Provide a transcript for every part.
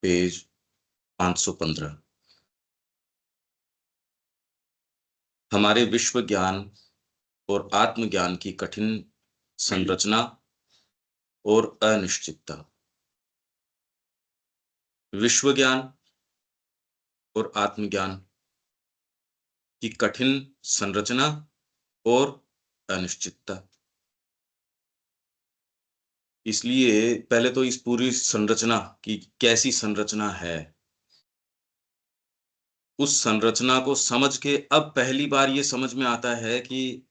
Page 515। हमारे विश्व ज्ञान और आत्मज्ञान की कठिन संरचना और अनिश्चितता। विश्व ज्ञान और आत्मज्ञान की कठिन संरचना और अनिश्चितता। इसलिए पहले तो इस पूरी संरचना की कैसी संरचना है, उस संरचना को समझ के अब पहली बार ये समझ में आता है कि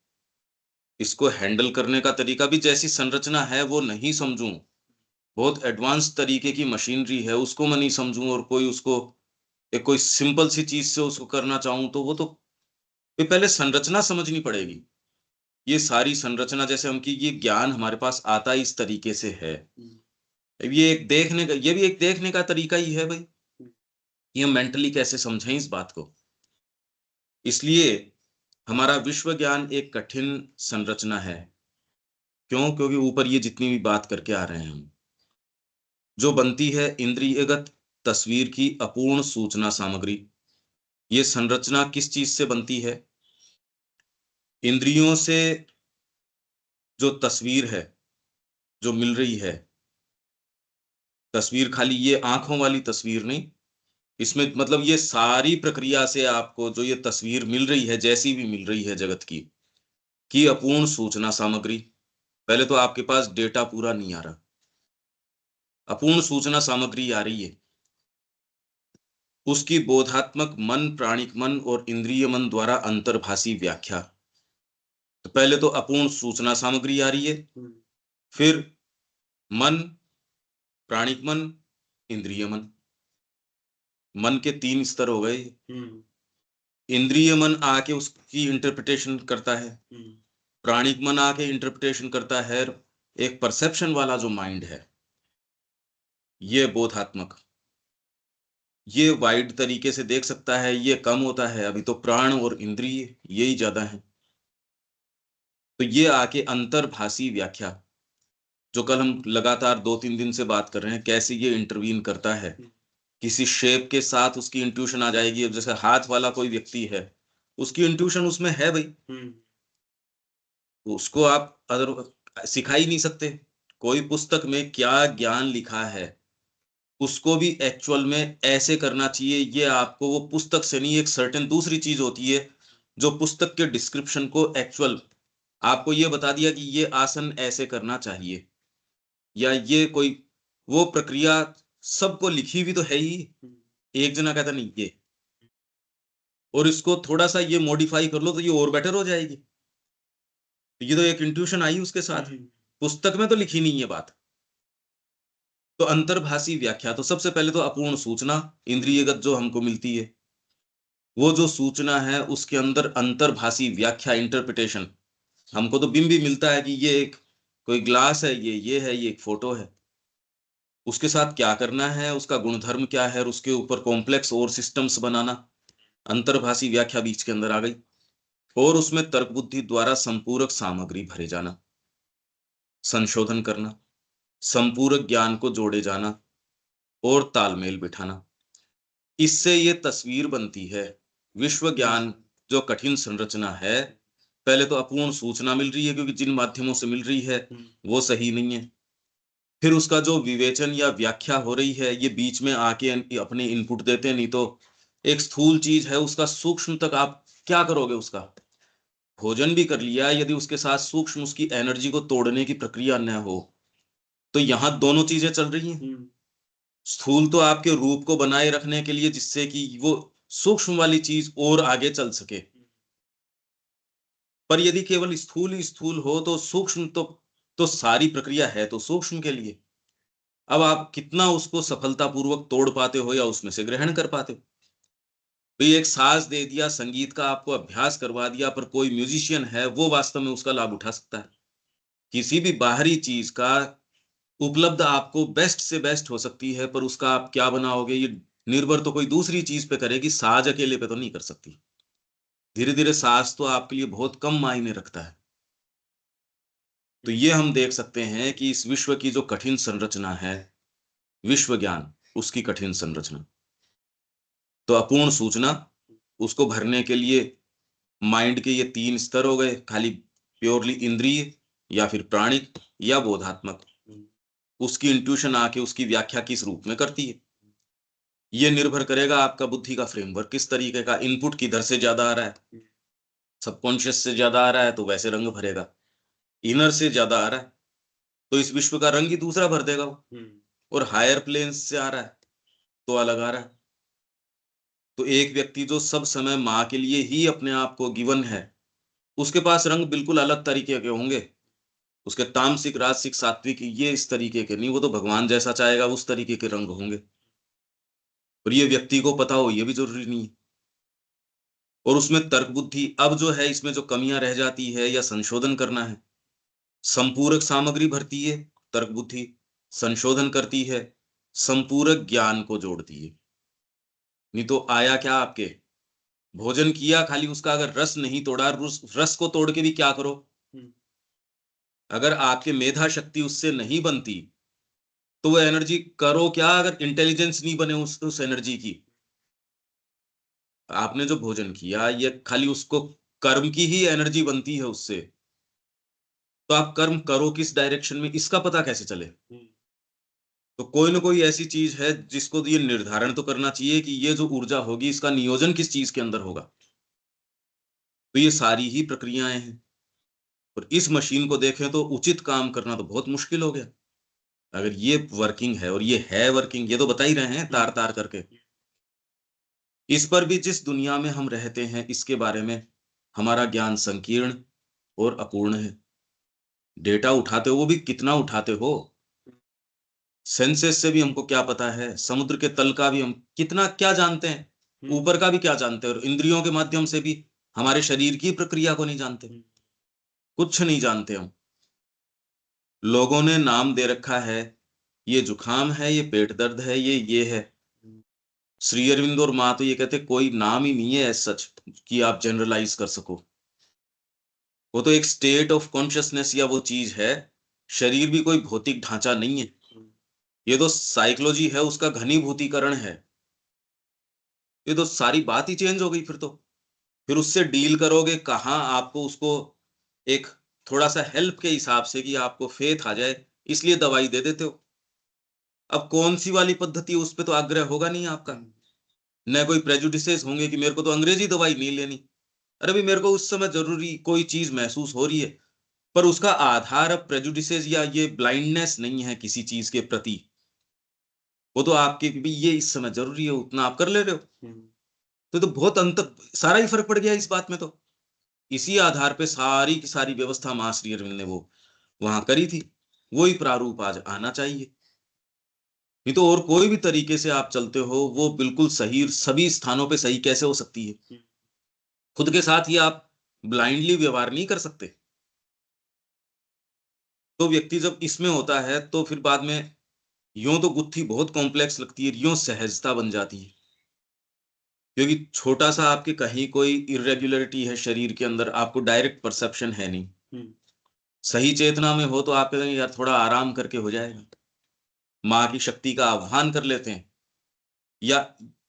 इसको हैंडल करने का तरीका भी जैसी संरचना है वो नहीं समझूं। बहुत एडवांस तरीके की मशीनरी है, उसको मैं नहीं समझूं और कोई उसको एक कोई सिंपल सी चीज से उसको करना चाहूं तो वो तो ये पहले संरचना समझनी पड़ेगी। ये सारी संरचना जैसे हम कि ये ज्ञान हमारे पास आता इस तरीके से है। अब ये भी एक देखने का तरीका ही है भाई, कि हम मेंटली कैसे समझें इस बात को। इसलिए हमारा विश्व ज्ञान एक कठिन संरचना है। क्यों? क्योंकि ऊपर ये जितनी भी बात करके आ रहे हैं हम, जो बनती है इंद्रियगत तस्वीर की अपूर्ण सूचना सामग्री। ये संरचना किस चीज से बनती है? इंद्रियों से जो तस्वीर है, जो मिल रही है तस्वीर, खाली ये आंखों वाली तस्वीर नहीं, इसमें मतलब ये सारी प्रक्रिया से आपको जो ये तस्वीर मिल रही है, जैसी भी मिल रही है जगत की अपूर्ण सूचना सामग्री। पहले तो आपके पास डेटा पूरा नहीं आ रहा, अपूर्ण सूचना सामग्री आ रही है। उसकी बोधात्मक मन, प्राणिक मन और इंद्रिय मन द्वारा अंतर्भाषी व्याख्या। तो पहले तो अपूर्ण सूचना सामग्री आ रही है, फिर मन, प्राणिक मन, इंद्रिय मन। मन के 3 स्तर हो गए। इंद्रिय मन आके उसकी इंटरप्रिटेशन करता है, प्राणिक मन आके इंटरप्रिटेशन करता है, एक परसेप्शन वाला जो माइंड है ये बोधात्मक, ये वाइड तरीके से देख सकता है, ये कम होता है। अभी तो प्राण और इंद्रिय यही ज्यादा है। तो ये आके अंतर्भाषी व्याख्या, जो कल हम लगातार 2-3 दिन से बात कर रहे हैं, कैसे ये इंटरवीन करता है। किसी शेप के साथ उसकी इंट्यूशन आ जाएगी। अब जैसे हाथ वाला कोई व्यक्ति है, उसकी इंट्यूशन उसमें है भाई, उसको आप अदर सिखा ही नहीं सकते। कोई पुस्तक में क्या ज्ञान लिखा है उसको भी एक्चुअल में ऐसे करना चाहिए, ये आपको वो पुस्तक से नहीं, एक सर्टेन दूसरी चीज होती है जो पुस्तक के डिस्क्रिप्शन को एक्चुअल आपको ये बता दिया कि ये आसन ऐसे करना चाहिए, या ये कोई वो प्रक्रिया सबको लिखी भी तो है ही। एक जना कहता नहीं ये, और इसको थोड़ा सा ये मॉडिफाई कर लो तो ये और बेटर हो जाएगी। ये तो एक इंट्यूशन आई उसके साथ, पुस्तक में तो लिखी नहीं है बात। तो अंतर्भाषी व्याख्या, तो सबसे पहले तो अपूर्ण सूचना इंद्रियगत जो हमको मिलती है, वो जो सूचना है उसके अंदर अंतर्भाषी व्याख्या, इंटरप्रिटेशन। हमको तो बिंब भी मिलता है कि ये एक कोई ग्लास है, ये है, ये एक फोटो है। उसके साथ क्या करना है, उसका गुणधर्म क्या है, और उसके ऊपर कॉम्प्लेक्स और सिस्टम्स बनाना, अंतर्भाषी व्याख्या बीच के अंदर आ गई। और उसमें तर्क बुद्धि द्वारा संपूरक सामग्री भरे जाना, संशोधन करना, संपूरक ज्ञान को जोड़े जाना और तालमेल बिठाना। इससे ये तस्वीर बनती है। विश्व ज्ञान जो कठिन संरचना है, पहले तो अपूर्ण सूचना मिल रही है क्योंकि जिन माध्यमों से मिल रही है वो सही नहीं है। फिर उसका जो विवेचन या व्याख्या हो रही है, ये बीच में आके अपने इनपुट देते हैं। नहीं तो एक स्थूल चीज है, उसका सूक्ष्म तक आप क्या करोगे? उसका भोजन भी कर लिया, यदि उसके साथ सूक्ष्म उसकी एनर्जी को तोड़ने की प्रक्रिया न हो, तो यहाँ दोनों चीजें चल रही हैं। स्थूल तो आपके रूप को बनाए रखने के लिए, जिससे कि वो सूक्ष्म वाली चीज और आगे चल सके। पर यदि केवल स्थूल ही स्थूल हो तो सूक्ष्म तो सारी प्रक्रिया है तो सूक्ष्म के लिए। अब आप कितना उसको सफलतापूर्वक तोड़ पाते हो या उसमें से ग्रहण कर पाते हो। भाई एक साज दे दिया, संगीत का आपको अभ्यास करवा दिया, पर कोई म्यूजिशियन है वो वास्तव में उसका लाभ उठा सकता है। किसी भी बाहरी चीज का उपलब्ध आपको बेस्ट से बेस्ट हो सकती है, पर उसका आप क्या बनाओगे ये निर्भर तो कोई दूसरी चीज पे करेगी, साज अकेले पे तो नहीं कर सकती। धीरे धीरे साज तो आपके लिए बहुत कम मायने रखता है। तो ये हम देख सकते हैं कि इस विश्व की जो कठिन संरचना है, विश्व ज्ञान, उसकी कठिन संरचना। तो अपूर्ण सूचना, उसको भरने के लिए माइंड के ये 3 स्तर हो गए, खाली प्योरली इंद्रिय या फिर प्राणिक या बोधात्मक। उसकी इंट्यूशन आके उसकी व्याख्या किस रूप में करती है। ये निर्भर करेगा आपका बुद्धि का फ्रेमवर्क किस तरीके का, इनपुट किधर से ज्यादा आ रहा है। सबकॉन्शियस से ज्यादा आ रहा है तो वैसे रंग भरेगा, इनर से ज्यादा आ रहा है तो इस विश्व का रंग ही दूसरा भर देगा वो। और हायर प्लेन्स से आ रहा है तो अलग आ रहा है। तो एक व्यक्ति जो सब समय माँ के लिए ही अपने आप को गिवन है, उसके पास रंग बिल्कुल अलग तरीके के होंगे। उसके तामसिक, राजसिक, सात्विक ये इस तरीके के नहीं, वो तो भगवान जैसा चाहेगा उस तरीके के रंग होंगे। और ये व्यक्ति को पता हो ये भी जरूरी नहीं है। और उसमें तर्क बुद्धि, अब जो है इसमें जो कमियां रह जाती है या संशोधन करना है, संपूरक सामग्री भरती है तर्क बुद्धि, संशोधन करती है, संपूरक ज्ञान को जोड़ती है। नहीं तो आया क्या आपके, भोजन किया खाली, उसका अगर रस नहीं तोड़ा, रस को तोड़ के भी क्या करो। अगर आपके मेधा शक्ति उससे नहीं बनती तो वो एनर्जी करो क्या, अगर इंटेलिजेंस नहीं बने उस एनर्जी की। आपने जो भोजन किया ये खाली उसको कर्म की ही एनर्जी बनती है उससे, तो आप कर्म करो किस डायरेक्शन में इसका पता कैसे चले। तो कोई ना कोई ऐसी चीज है जिसको ये निर्धारण तो करना चाहिए कि ये जो ऊर्जा होगी इसका नियोजन किस चीज के अंदर होगा। तो ये सारी ही प्रक्रियाएं हैं। और इस मशीन को देखें तो उचित काम करना तो बहुत मुश्किल हो गया। अगर ये वर्किंग है, और ये है वर्किंग, ये तो बता ही रहे हैं तार तार करके। इस पर भी जिस दुनिया में हम रहते हैं इसके बारे में हमारा ज्ञान संकीर्ण और अपूर्ण है। डेटा उठाते हो वो भी कितना उठाते हो, सेंसेस से भी हमको क्या पता है, समुद्र के तल का भी हम कितना क्या जानते हैं, ऊपर का भी क्या जानते हैं, और इंद्रियों के माध्यम से भी हमारे शरीर की प्रक्रिया को नहीं जानते, कुछ नहीं जानते हम। लोगों ने नाम दे रखा है, ये जुकाम है, ये पेट दर्द है, ये है। श्री अरविंद और माँ तो ये कहते कोई नाम ही नहीं है एज सच कि आप जनरलाइज कर सको। वो तो एक स्टेट ऑफ कॉन्शियसनेस या वो चीज है, शरीर भी कोई भौतिक ढांचा नहीं है। ये तो साइकोलॉजी है, उसका घनीभूतीकरण है। ये तो सारी बात ही चेंज हो गई फिर उससे डील करोगे कहाँ, आपको उसको एक थोड़ा सा हेल्प के हिसाब से कि आपको फेथ आ जाए इसलिए दवाई दे देते हो। अब कौन सी वाली पद्धति, उस पे तो आग्रह होगा नहीं आपका, न कोई प्रेजुडिसेस होंगे कि मेरे को तो अंग्रेजी दवाई नहीं लेनी। अरे भाई मेरे को उस समय जरूरी कोई चीज महसूस हो रही है, पर उसका आधार अब प्रेजुडिसेस या ये ब्लाइंडनेस नहीं है किसी चीज के प्रति। वो तो आपके भी ये इस समय जरूरी है उतना आप कर ले रहे हो। तो बहुत अंतर, सारा ही फर्क पड़ गया इस बात में। तो इसी आधार पे सारी की सारी व्यवस्था मां श्री अरविंद ने वो वहां करी थी, वही प्रारूप आज आना चाहिए। नहीं तो और कोई भी तरीके से आप चलते हो वो बिल्कुल सही सभी स्थानों पे सही कैसे हो सकती है। खुद के साथ ही आप ब्लाइंडली व्यवहार नहीं कर सकते। तो व्यक्ति जब इसमें होता है तो फिर बाद में यूं तो गुत्थी बहुत कॉम्प्लेक्स लगती है, यूं सहजता बन जाती है। क्योंकि छोटा सा आपके कहीं कोई इरेग्युलरिटी है शरीर के अंदर, आपको डायरेक्ट परसेप्शन है नहीं। सही चेतना में हो तो आप कहते हैं यार थोड़ा आराम करके हो जाएगा, माँ की शक्ति का आह्वान कर लेते हैं। या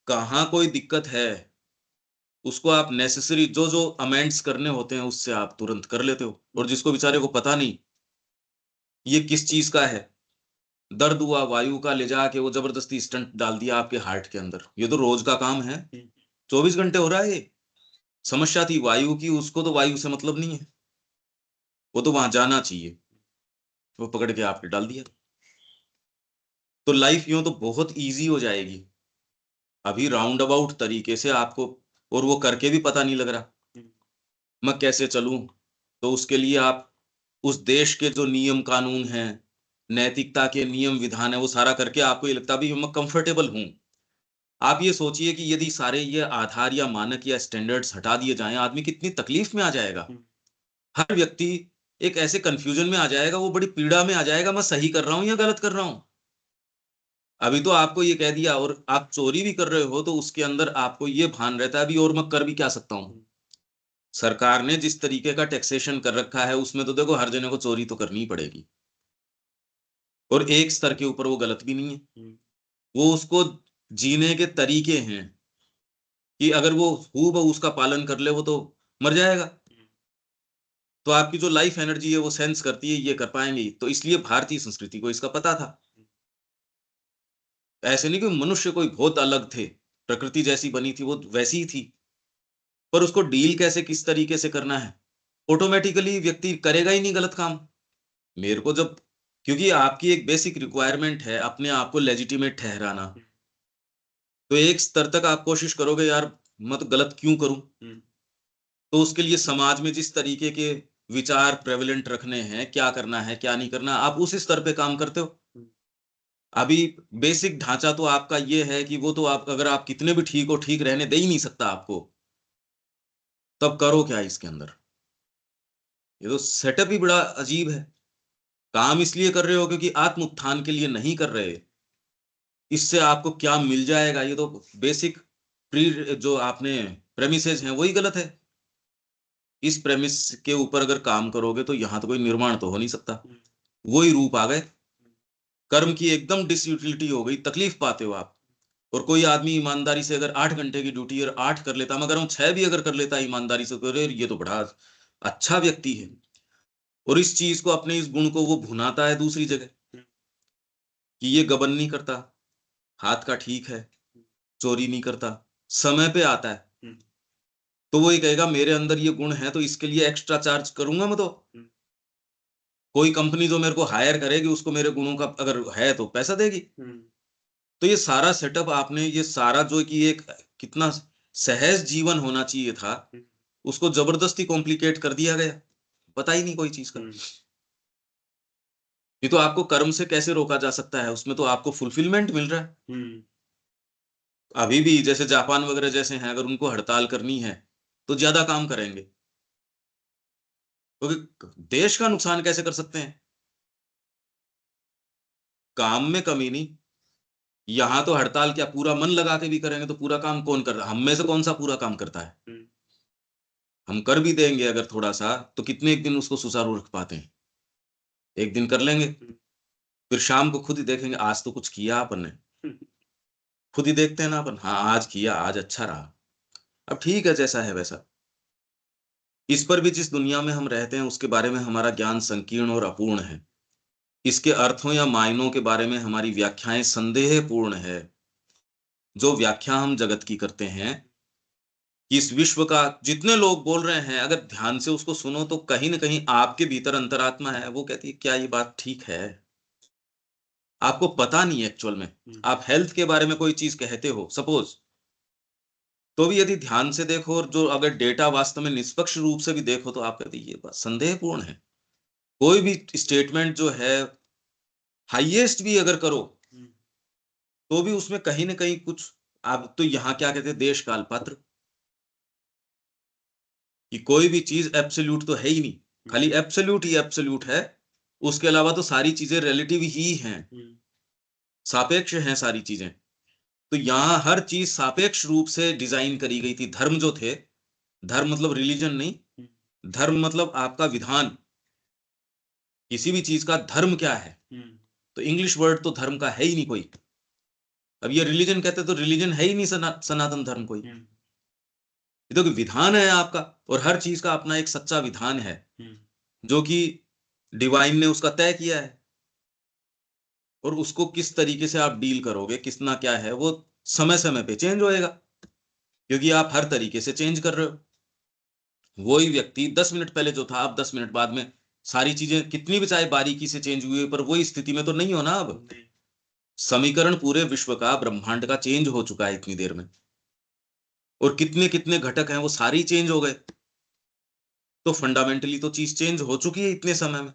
कहाँ कोई दिक्कत है, उसको आप नेसेसरी जो जो अमेंड्स करने होते हैं उससे आप तुरंत कर लेते हो। और जिसको बेचारे को पता नहीं ये किस चीज का है, दर्द हुआ वायु का, ले जाके वो जबरदस्ती स्टंट डाल दिया आपके हार्ट के अंदर, ये तो रोज का काम है, 24 घंटे हो रहा है ये। समस्या थी वायु की, उसको तो वायु से मतलब नहीं है, वो तो वहां जाना चाहिए, वो पकड़ के आपने डाल दिया। तो लाइफ यूं तो बहुत इजी हो जाएगी अभी राउंड अबाउट तरीके से आपको, और वो करके भी पता नहीं लग रहा मैं कैसे चलूं। तो उसके लिए आप उस देश के जो नियम कानून हैं, नैतिकता के नियम विधान है, वो सारा करके आपको ये लगता भी मैं कंफर्टेबल हूं। आप ये सोचिए कि यदि सारे ये आधार या मानक या स्टैंडर्ड्स हटा दिए जाएं, आदमी कितनी तकलीफ में आ जाएगा। हर व्यक्ति एक ऐसे कंफ्यूजन में आ जाएगा, वो बड़ी पीड़ा में आ जाएगा, मैं सही कर रहा हूं या गलत कर रहा हूं। अभी तो आपको ये कह दिया और आप चोरी भी कर रहे हो तो उसके अंदर आपको ये भान रहता है अभी और मैं कर भी क्या सकता हूँ। सरकार ने जिस तरीके का टैक्सेशन कर रखा है उसमें तो देखो हर जने को चोरी तो करनी ही पड़ेगी, और एक स्तर के ऊपर वो गलत भी नहीं है। वो उसको जीने के तरीके हैं कि अगर वो हूबहू उसका पालन कर ले वो तो मर जाएगा। तो आपकी जो लाइफ एनर्जी है वो सेंस करती है ये कर पाएंगे, तो इसलिए भारतीय संस्कृति को इसका पता था। ऐसे नहीं कि मनुष्य कोई बहुत अलग थे, प्रकृति जैसी बनी थी वो वैसी ही थी, पर उसको डील कैसे किस तरीके से करना है, ऑटोमेटिकली व्यक्ति करेगा ही नहीं गलत काम। मेरे को जब, क्योंकि आपकी एक बेसिक रिक्वायरमेंट है अपने आप को लेजिटिमेट ठहराना, तो एक स्तर तक आप कोशिश करोगे यार मैं तो गलत क्यों करूं। तो उसके लिए समाज में जिस तरीके के विचार प्रेवलेंट रखने हैं, क्या करना है क्या नहीं करना, आप उस स्तर पे काम करते हो। अभी बेसिक ढांचा तो आपका ये है कि वो तो आप अगर आप कितने भी ठीक हो, ठीक रहने दे ही नहीं सकता आपको, तब करो क्या इसके अंदर। ये तो सेटअप ही बड़ा अजीब है। काम इसलिए कर रहे हो क्योंकि आत्म उत्थान के लिए नहीं कर रहे। इससे आपको क्या मिल जाएगा, ये तो बेसिक प्री जो आपने प्रेमिसेस हैं वही गलत है। इस प्रेमिस के ऊपर अगर काम करोगे तो यहाँ तो कोई निर्माण तो हो नहीं सकता। वही रूप आ गए, कर्म की एकदम डिसयूटिलिटी हो गई, तकलीफ पाते हो आप। और कोई आदमी ईमानदारी से अगर 8 घंटे की ड्यूटी और 8 कर लेता, मगर हम 6 भी अगर कर लेता ईमानदारी से, तो अरे ये तो बड़ा अच्छा व्यक्ति है। और इस चीज को, अपने इस गुण को वो भुनाता है दूसरी जगह कि ये गबन नहीं करता, हाथ का ठीक है, चोरी नहीं करता, समय पे आता है। तो वो ये कहेगा मेरे अंदर ये गुण है तो इसके लिए एक्स्ट्रा चार्ज करूंगा मैं तो। कोई कंपनी जो मेरे को हायर करेगी उसको मेरे गुणों का अगर है तो पैसा देगी। तो ये सारा सेटअप आपने, ये सारा जो कि एक कितना सहज जीवन होना चाहिए था, उसको जबरदस्ती कॉम्प्लिकेट कर दिया गया। पता ही नहीं कोई चीज का। ये तो आपको कर्म से कैसे रोका जा सकता है, उसमें तो आपको फुलफिलमेंट मिल रहा है। अभी भी जैसे जापान वगैरह जैसे हैं, अगर उनको हड़ताल करनी है तो ज्यादा काम करेंगे, क्योंकि देश का नुकसान कैसे कर सकते हैं। काम में कमी नहीं। यहाँ तो हड़ताल क्या, पूरा मन लगा के भी करेंगे तो पूरा काम कौन कर रहा है, हम में से कौन सा पूरा काम करता है। हम कर भी देंगे अगर थोड़ा सा, तो कितने एक दिन उसको सुचारू रख पाते हैं। एक दिन कर लेंगे, फिर शाम को खुद ही देखेंगे आज तो कुछ किया अपन ने। खुद ही देखते हैं ना अपन, हाँ आज किया, आज अच्छा रहा। अब ठीक है जैसा है वैसा। इस पर भी जिस दुनिया में हम रहते हैं उसके बारे में हमारा ज्ञान संकीर्ण और अपूर्ण है। इसके अर्थों या मायनों के बारे में हमारी व्याख्याएं संदेहपूर्ण है। जो व्याख्या हम जगत की करते हैं कि इस विश्व का, जितने लोग बोल रहे हैं अगर ध्यान से उसको सुनो तो कहीं ना कहीं आपके भीतर अंतरात्मा है वो कहती है क्या ये बात ठीक है। आपको पता नहीं है एक्चुअल में। आप हेल्थ के बारे में कोई चीज कहते हो सपोज, तो भी यदि ध्यान से देखो और जो अगर डेटा वास्तव में निष्पक्ष रूप से भी देखो तो आप कहते हैं, ये बात संदेहपूर्ण है। कोई भी स्टेटमेंट जो है हाईएस्ट भी अगर करो तो भी उसमें कहीं ना कहीं कुछ, आप तो यहाँ क्या कहते हैं देश काल पात्र, कि कोई भी चीज एब्सोल्यूट तो है ही नहीं। खाली एब्सोल्यूट ही एब्सोल्यूट है, उसके अलावा तो सारी चीजें रिलेटिव ही हैं, सापेक्ष हैं सारी चीजें। तो यहाँ हर चीज सापेक्ष रूप से डिजाइन करी गई थी। धर्म जो थे, धर्म मतलब रिलीजन नहीं, धर्म मतलब आपका विधान। किसी भी चीज का धर्म क्या है, तो इंग्लिश वर्ड तो धर्म का है ही नहीं कोई। अब ये रिलीजन कहते तो रिलीजन है ही नहीं, सनातन धर्म कोई। ये तो विधान है आपका, और हर चीज का अपना एक सच्चा विधान है जो कि डिवाइन ने उसका तय किया है। और उसको किस तरीके से आप डील करोगे, कितना क्या है, वो समय समय पे चेंज होएगा, क्योंकि आप हर तरीके से चेंज कर रहे हो। वही व्यक्ति 10 मिनट पहले जो था, अब 10 मिनट बाद में सारी चीजें कितनी भी चाहे बारीकी से चेंज हुई, पर वही स्थिति में तो नहीं हो ना। अब समीकरण पूरे विश्व का, ब्रह्मांड का चेंज हो चुका है इतनी देर में, और कितने कितने घटक हैं वो सारे ही चेंज हो गए। तो फंडामेंटली तो चीज चेंज हो चुकी है इतने समय में।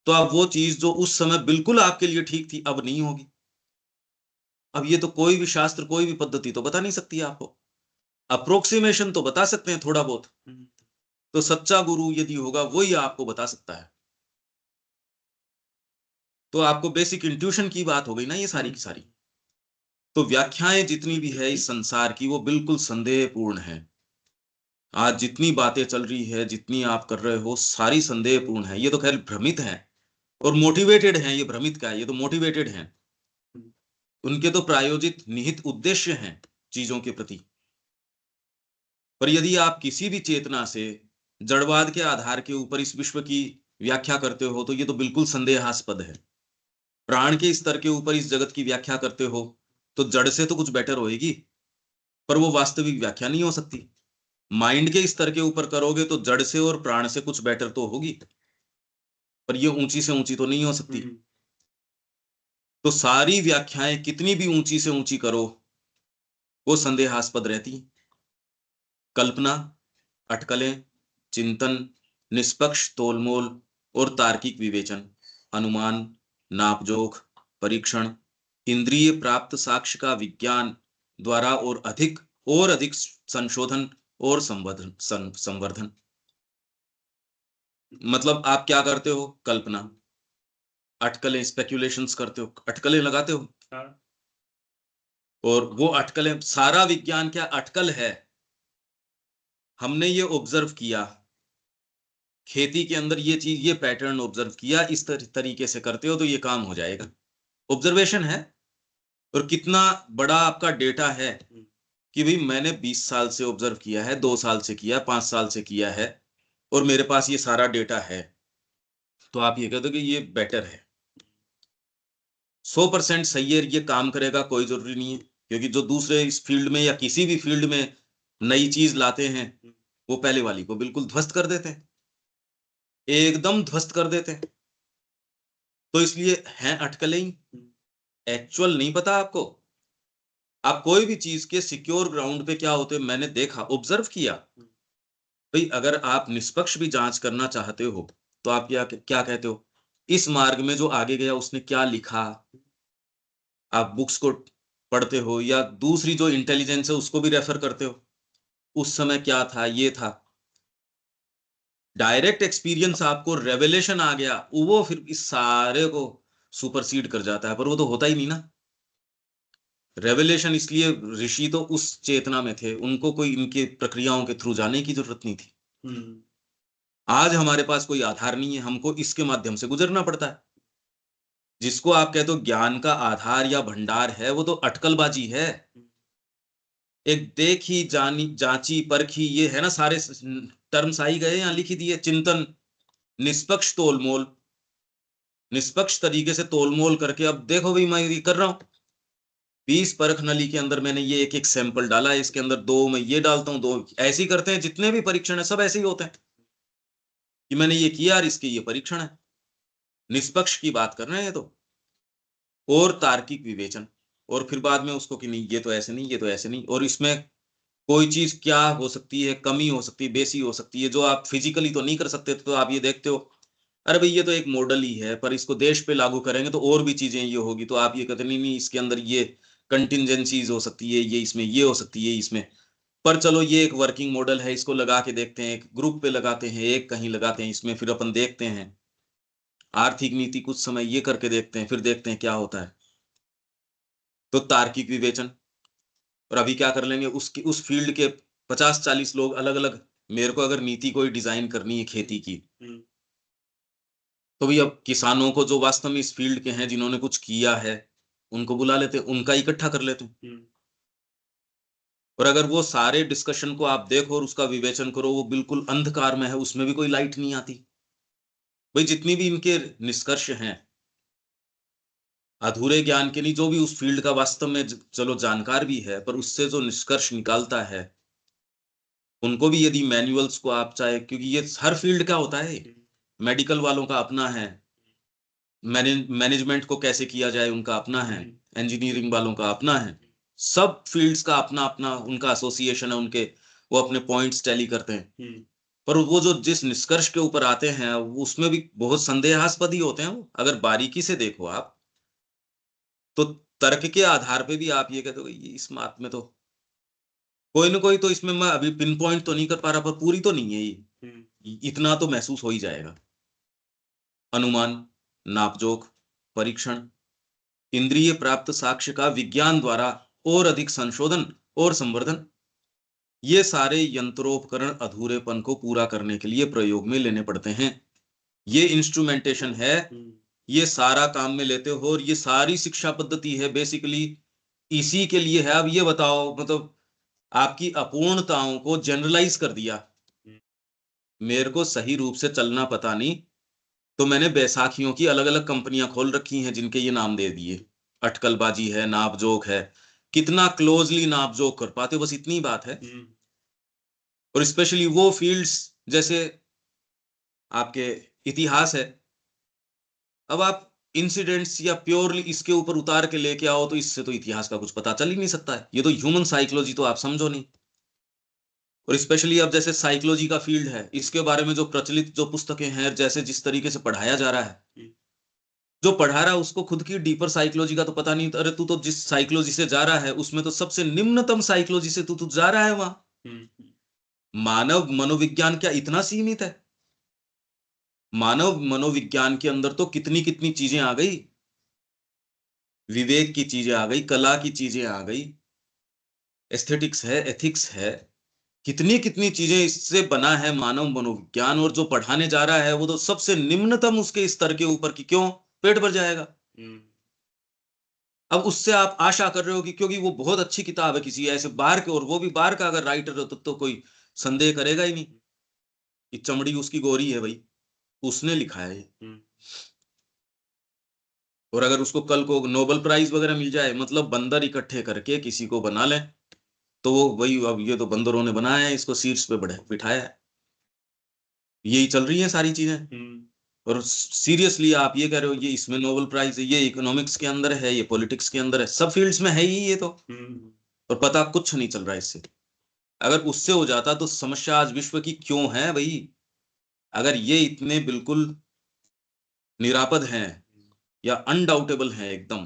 तो अब वो चीज जो उस समय बिल्कुल आपके लिए ठीक थी अब नहीं होगी। अब ये तो कोई भी शास्त्र, कोई भी पद्धति तो बता नहीं सकती है आपको। अप्रोक्सीमेशन तो बता सकते हैं थोड़ा बहुत। तो सच्चा गुरु यदि होगा वही आपको बता सकता है। तो आपको बेसिक इंट्यूशन की बात हो गई ना ये सारी की सारी। तो व्याख्याएं जितनी भी है इस संसार की वो बिल्कुल संदेहपूर्ण है। आज जितनी बातें चल रही है, जितनी आप कर रहे हो, सारी संदेहपूर्ण है। ये तो खैर भ्रमित है और मोटिवेटेड है। ये भ्रमित क्या है, ये तो मोटिवेटेड है। उनके तो प्रायोजित निहित उद्देश्य हैं चीजों के प्रति। पर यदि आप किसी भी चेतना से जड़वाद के आधार के ऊपर इस विश्व की व्याख्या करते हो तो ये तो बिल्कुल संदेहास्पद है। प्राण के स्तर के ऊपर इस जगत की व्याख्या करते हो तो जड़ से तो कुछ बेटर होएगी, पर वो वास्तविक व्याख्या नहीं हो सकती। माइंड के स्तर के ऊपर करोगे तो जड़ से और प्राण से कुछ बेटर तो होगी, पर ये ऊंची से ऊंची तो नहीं हो सकती। तो सारी व्याख्याएं कितनी भी ऊंची से ऊंची करो वो संदेहास्पद रहती। कल्पना, अटकलें, चिंतन, निष्पक्ष तोलमोल और तार्किक विवेचन, अनुमान, नापजोख, परीक्षण, इंद्रिय प्राप्त साक्ष्य का विज्ञान द्वारा और अधिक संशोधन और संवर्धन। मतलब आप क्या करते हो? कल्पना, अटकलें, स्पेक्यूलेशंस करते हो, अटकलें लगाते हो। हाँ। और वो अटकलें, सारा विज्ञान क्या अटकल है? हमने ये ऑब्जर्व किया, खेती के अंदर ये चीज, ये पैटर्न ऑब्जर्व किया, इस तरीके से करते हो तो ये काम हो जाएगा। ऑब्जर्वेशन है। और कितना बड़ा आपका डेटा है कि भाई मैंने 20 साल से ऑब्जर्व किया है, 2 साल से किया, 5 साल से किया है और मेरे पास ये सारा डेटा है, तो आप ये कहते हो कि ये बेटर है। 100% सही है, ये काम करेगा, कोई जरूरी नहीं है, क्योंकि जो दूसरे इस फील्ड में या किसी भी फील्ड में नई चीज लाते हैं वो पहले वाली को बिल्कुल ध्वस्त कर देते हैं, एकदम ध्वस्त कर देते हैं। तो इसलिए हैं अटकलें ही, एक्चुअल नहीं पता आपको। आप कोई भी चीज के सिक्योर ग्राउंड पे क्या होते, मैंने देखा, ऑब्जर्व किया। भाई अगर आप निष्पक्ष भी जांच करना चाहते हो तो आप क्या क्या कहते हो, इस मार्ग में जो आगे गया उसने क्या लिखा। आप बुक्स को पढ़ते हो या दूसरी जो इंटेलिजेंस है उसको भी रेफर करते हो, उस समय क्या था, ये था। डायरेक्ट एक्सपीरियंस आपको रेवलेशन आ गया, वो फिर इस सारे को सुपरसीड कर जाता है, पर वो तो होता ही नहीं ना। रेवलेशन इसलिए ऋषि तो उस चेतना में थे, उनको कोई इनके प्रक्रियाओं के थ्रू जाने की जरूरत नहीं थी। आज हमारे पास कोई आधार नहीं है, हमको इसके माध्यम से गुजरना पड़ता है। जिसको आप कहते हो ज्ञान का आधार या भंडार है, वो तो अटकलबाजी है। एक देखी जानी जांची परखी, ये है ना, सारे टर्म्स आई गए यहाँ लिखी दिए। चिंतन, निष्पक्ष तोलमोल, निष्पक्ष तरीके से तोलमोल करके, अब देखो भाई मैं ये कर रहा हूं, 20 परख नली के अंदर मैंने ये एक एक सैंपल डाला है, इसके अंदर 2 मैं ये डालता हूं, 2 ऐसे ही करते हैं। जितने भी परीक्षण है सब ऐसे ही होते हैं कि मैंने ये किया और इसके ये परीक्षण है। निष्पक्ष की बात कर रहे हैं तो, और तार्किक विवेचन, और फिर बाद में उसको कि नहीं ये तो ऐसे नहीं, ये तो ऐसे नहीं, और इसमें कोई चीज क्या हो सकती है, कमी हो सकती है, बेसी हो सकती है, जो आप फिजिकली तो नहीं कर सकते। तो आप ये देखते हो, अरे भाई ये तो एक मॉडल ही है, पर इसको देश पे लागू करेंगे तो और भी चीजें ये होगी, तो आप ये कहते नहीं नहीं इसके अंदर ये कंटिजेंसीज हो सकती है, ये इसमें ये हो सकती है इसमें। पर चलो ये एक वर्किंग मॉडल है, इसको लगा के देखते हैं, एक ग्रुप पे लगाते हैं, एक कहीं लगाते हैं, इसमें फिर अपन देखते हैं आर्थिक नीति कुछ समय ये करके देखते हैं, फिर देखते हैं क्या होता है। तो तार्किक विवेचन। और अभी क्या कर लेंगे, उसकी उस फील्ड के 50-40 लोग अलग अलग, मेरे को अगर नीति कोई डिजाइन करनी है खेती की, तो भाई अब किसानों को जो वास्तव में इस फील्ड के हैं, जिन्होंने कुछ किया है, उनको बुला लेते, उनका इकट्ठा कर लेते। और अगर वो सारे डिस्कशन को आप देखो और उसका विवेचन करो, वो बिल्कुल अंधकार में है, उसमें भी कोई लाइट नहीं आती। भाई जितनी भी इनके निष्कर्ष हैं अधूरे ज्ञान के नहीं, जो भी उस फील्ड का वास्तव में चलो जानकार भी है, पर उससे जो निष्कर्ष निकालता है, उनको भी यदि मैनुअल्स को आप चाहे, क्योंकि ये हर फील्ड का होता है, मेडिकल वालों का अपना है, मैनेजमेंट को कैसे किया जाए उनका अपना है, इंजीनियरिंग वालों का अपना है, सब फील्ड्स का अपना अपना उनका एसोसिएशन है, उनके वो अपने पॉइंट्स टैली करते हैं। पर वो जो जिस निष्कर्ष के ऊपर आते हैं उसमें भी बहुत संदेहास्पद ही होते हैं। वो अगर बारीकी से देखो आप, तो तर्क के आधार पे भी आप ये कहते हो ये इस बात में तो कोई ना कोई, तो इसमें मैं अभी पिन पॉइंट तो नहीं कर पा रहा, पर पूरी तो नहीं है ये, इतना तो महसूस हो ही जाएगा। अनुमान, नापजोख, परीक्षण, इंद्रिय प्राप्त साक्ष्य का विज्ञान द्वारा और अधिक संशोधन और संवर्धन, ये सारे यंत्रोपकरण अधूरेपन को पूरा करने के लिए प्रयोग में लेने पड़ते हैं। ये इंस्ट्रूमेंटेशन है, ये सारा काम में लेते हो, और ये सारी शिक्षा पद्धति है बेसिकली इसी के लिए है। अब ये बताओ, मतलब आपकी अपूर्णताओं को जनरलाइज कर दिया। मेरे को सही रूप से चलना पता नहीं, तो मैंने बैसाखियों की अलग अलग कंपनियां खोल रखी हैं जिनके ये नाम दे दिए। अटकलबाजी है, नापजोक है, कितना क्लोजली नापजोक कर पाते हो, बस इतनी बात है। और स्पेशली वो फील्ड्स जैसे आपके इतिहास है, अब आप इंसिडेंट्स या प्योरली इसके ऊपर उतार के लेके आओ तो इससे तो इतिहास का कुछ पता चल ही नहीं सकता है। ये तो ह्यूमन साइकोलॉजी तो आप समझो नहीं। और स्पेशली अब जैसे साइकोलॉजी का फील्ड है, इसके बारे में जो प्रचलित जो पुस्तकें हैं, जैसे जिस तरीके से पढ़ाया जा रहा है, जो पढ़ा रहा है उसको खुद की डीपर साइकोलॉजी का तो पता नहीं। अरे तू तो जिस साइकोलॉजी से जा रहा है उसमें तो सबसे निम्नतम साइकोलॉजी से तू जा रहा है वहां। मानव मनोविज्ञान क्या इतना सीमित है? मानव मनोविज्ञान के अंदर तो कितनी कितनी चीजें आ गई, विवेक की चीजें आ गई, कला की चीजें आ गई, एस्थेटिक्स है, एथिक्स है, कितनी कितनी चीजें इससे बना है मानव मनोविज्ञान। और जो पढ़ाने जा रहा है वो तो सबसे निम्नतम उसके स्तर के ऊपर की, क्यों? पेट भर जाएगा। अब उससे आप आशा कर रहे हो कि क्योंकि वो बहुत अच्छी किताब है किसी ऐसे बाहर के, और वो भी बाहर का अगर राइटर हो तो कोई संदेह करेगा ही नहीं कि चमड़ी उसकी गोरी है भाई, उसने लिखा है। और अगर उसको कल को नोबेल प्राइज वगैरह मिल जाए, मतलब बंदर इकट्ठे करके किसी को बना ले, तो वो वही, अब ये तो बंदरों ने बनाया है, इसको सीट्स पे बढ़े बिठाया है। यही चल रही है सारी चीजें। और सीरियसली आप ये कह रहे हो ये इसमें नोबेल प्राइज है, ये इकोनॉमिक्स के अंदर है, ये पॉलिटिक्स के अंदर है, सब फील्ड्स में है ही ये तो। और पता कुछ नहीं चल रहा है इससे। अगर उससे हो जाता तो समस्या आज विश्व की क्यों है भाई? अगर ये इतने बिल्कुल निरापद हैं या अनडाउटेबल हैं एकदम,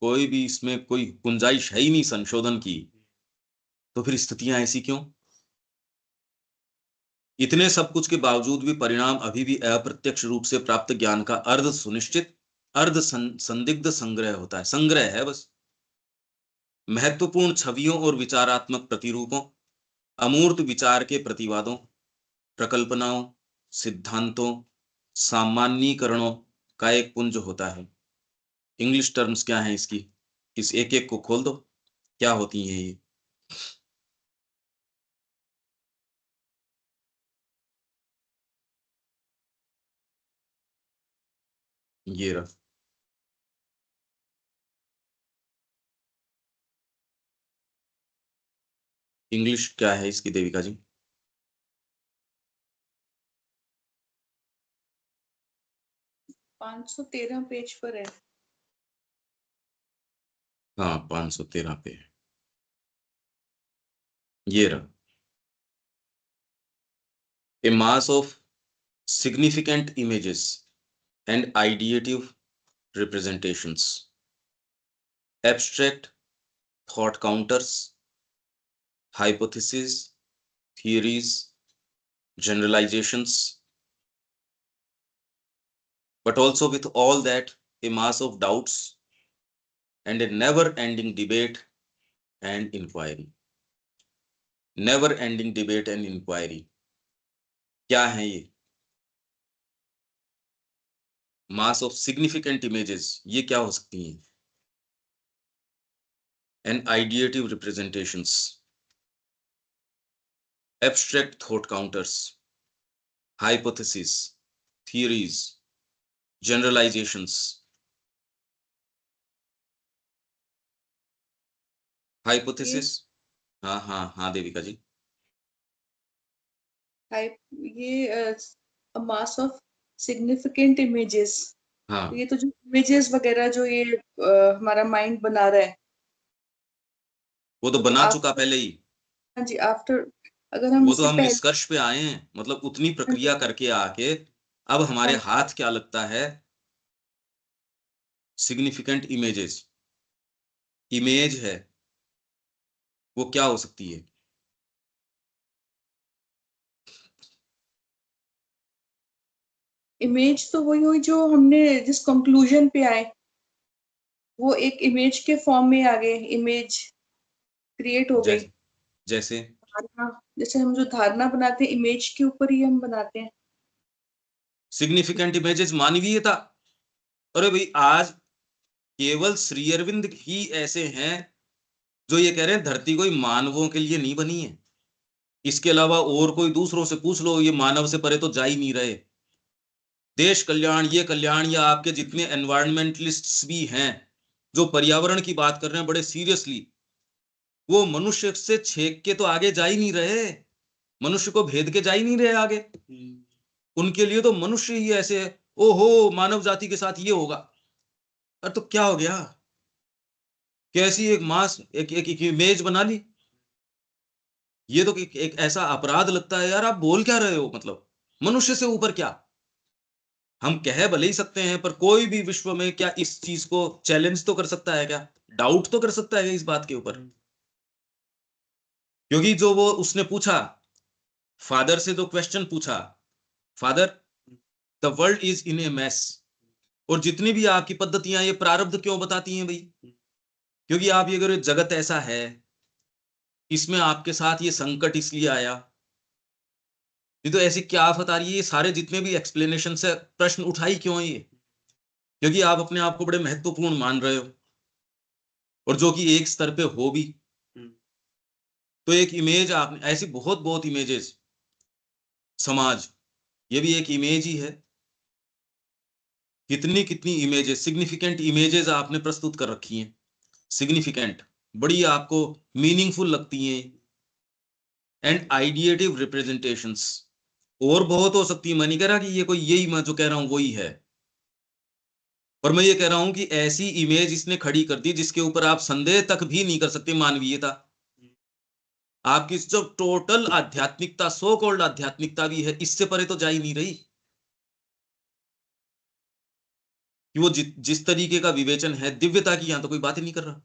कोई भी इसमें कोई गुंजाइश है ही नहीं संशोधन की, तो फिर स्थितियां ऐसी क्यों? इतने सब कुछ के बावजूद भी परिणाम अभी भी अप्रत्यक्ष रूप से प्राप्त ज्ञान का अर्ध सुनिश्चित, अर्ध संदिग्ध संग्रह होता है। संग्रह है बस। महत्वपूर्ण छवियों और विचारात्मक प्रतिरूपों, अमूर्त विचार के प्रतिवादों, प्रकल्पनाओं, सिद्धांतों, सामान्यीकरणों का एक पुंज होता है। इंग्लिश टर्म्स क्या है इसकी, इस एक एक को खोल दो, क्या होती हैं ये रहा। इंग्लिश क्या है इसकी देविका जी? 513 पेज पर है। हाँ, 513 पे है। ये रहा। A mass of significant images and ideative representations, abstract thought counters, hypotheses, theories, generalizations, but also with all that a mass of doubts and a never ending debate and inquiry. Never ending debate and inquiry, क्या है ये? Mass of significant images, ये क्या हो सकती हैं? And ideative representations, abstract thought counters, hypothesis, theories, generalisations. ये hypothesis, हाँ हाँ हाँ देविका जी। टाइप ये मास ऑफ सिग्निफिकेंट इमेजेस, हाँ, ये तो जो इमेजेस वगैरह जो ये हमारा माइंड बना रहा है, वो तो तो बना आप, चुका पहले ही। हाँ जी, आफ्टर, अगर हम वो तो इससे हम पहले, निष्कर्ष पे आए हैं, मतलब उतनी हाँ जी, प्रक्रिया करके आके अब हाँ हमारे जी, हाथ क्या लगता है? सिग्निफिकेंट इमेजेस, इमेज है, वो क्या हो सकती है? इमेज तो वही हुई जो हमने जिस कंक्लूजन पे आए, वो एक इमेज के फॉर्म में आ गए, इमेज क्रिएट हो गई। जैसे जैसे धारणा, जैसे हम जो धारणा बनाते हैं इमेज के ऊपर ही हम बनाते हैं। सिग्निफिकेंट इमेजेस मानवीयता, अरे भाई, आज केवल श्री अरविंद ही ऐसे हैं जो ये कह रहे हैं धरती कोई मानवों के लिए नहीं बनी है। इसके अलावा और कोई दूसरों से पूछ लो, ये मानव से परे तो जा ही नहीं रहे। देश कल्याण, ये कल्याण, या आपके जितने एनवायरमेंटलिस्ट्स भी हैं जो पर्यावरण की बात कर रहे हैं बड़े सीरियसली, वो मनुष्य से छेक के तो आगे जा ही नहीं रहे, मनुष्य को भेद के जा ही नहीं रहे आगे। उनके लिए तो मनुष्य ही ऐसे है, ओहो मानव जाति के साथ ये होगा। अरे तो क्या हो गया? कैसी एक मास, एक इमेज बना ली। ये तो एक ऐसा अपराध लगता है यार, आप बोल क्या रहे हो? मतलब मनुष्य से ऊपर क्या? हम कह भले ही सकते हैं, पर कोई भी विश्व में क्या इस चीज को चैलेंज तो कर सकता है क्या? डाउट तो कर सकता है इस बात के ऊपर? क्योंकि जो वो उसने पूछा, फादर से जो क्वेश्चन पूछा, father the world is in a mess, और जितनी भी आपकी पद्धतियां ये प्रारब्ध क्यों बताती हैं भाई? क्योंकि आप ये अगर जगत ऐसा है, इसमें आपके साथ ये संकट इसलिए आया, ये तो ऐसी क्या आफत आ रही है, ये सारे जितने भी एक्सप्लेनेशन से प्रश्न उठाई क्यों है ये? क्योंकि आप अपने आप को बड़े महत्वपूर्ण मान रहे हो, और जो कि एक स्तर पे हो भी। तो एक इमेज, आपने ऐसी बहुत बहुत इमेजेस, समाज, ये भी एक इमेज ही है। कितनी कितनी इमेजेस, सिग्निफिकेंट इमेजेस आपने प्रस्तुत कर रखी हैं, सिग्निफिकेंट, बड़ी आपको मीनिंगफुल लगती हैं, एंड आइडिएटिव रिप्रेजेंटेशंस। और बहुत हो सकती है, मैं नहीं कह रहा कि ये कोई, यही मैं जो कह रहा हूं वही है, पर मैं ये कह रहा हूं कि ऐसी इमेज इसने खड़ी कर दी जिसके ऊपर आप संदेह तक भी नहीं कर सकते। मानवीयता, आपकी जो टोटल आध्यात्मिकता, सो कॉल्ड आध्यात्मिकता भी है, इससे परे तो जा ही नहीं रही। कि वो जिस तरीके का विवेचन है दिव्यता की, यहां तो कोई बात ही नहीं कर रहा।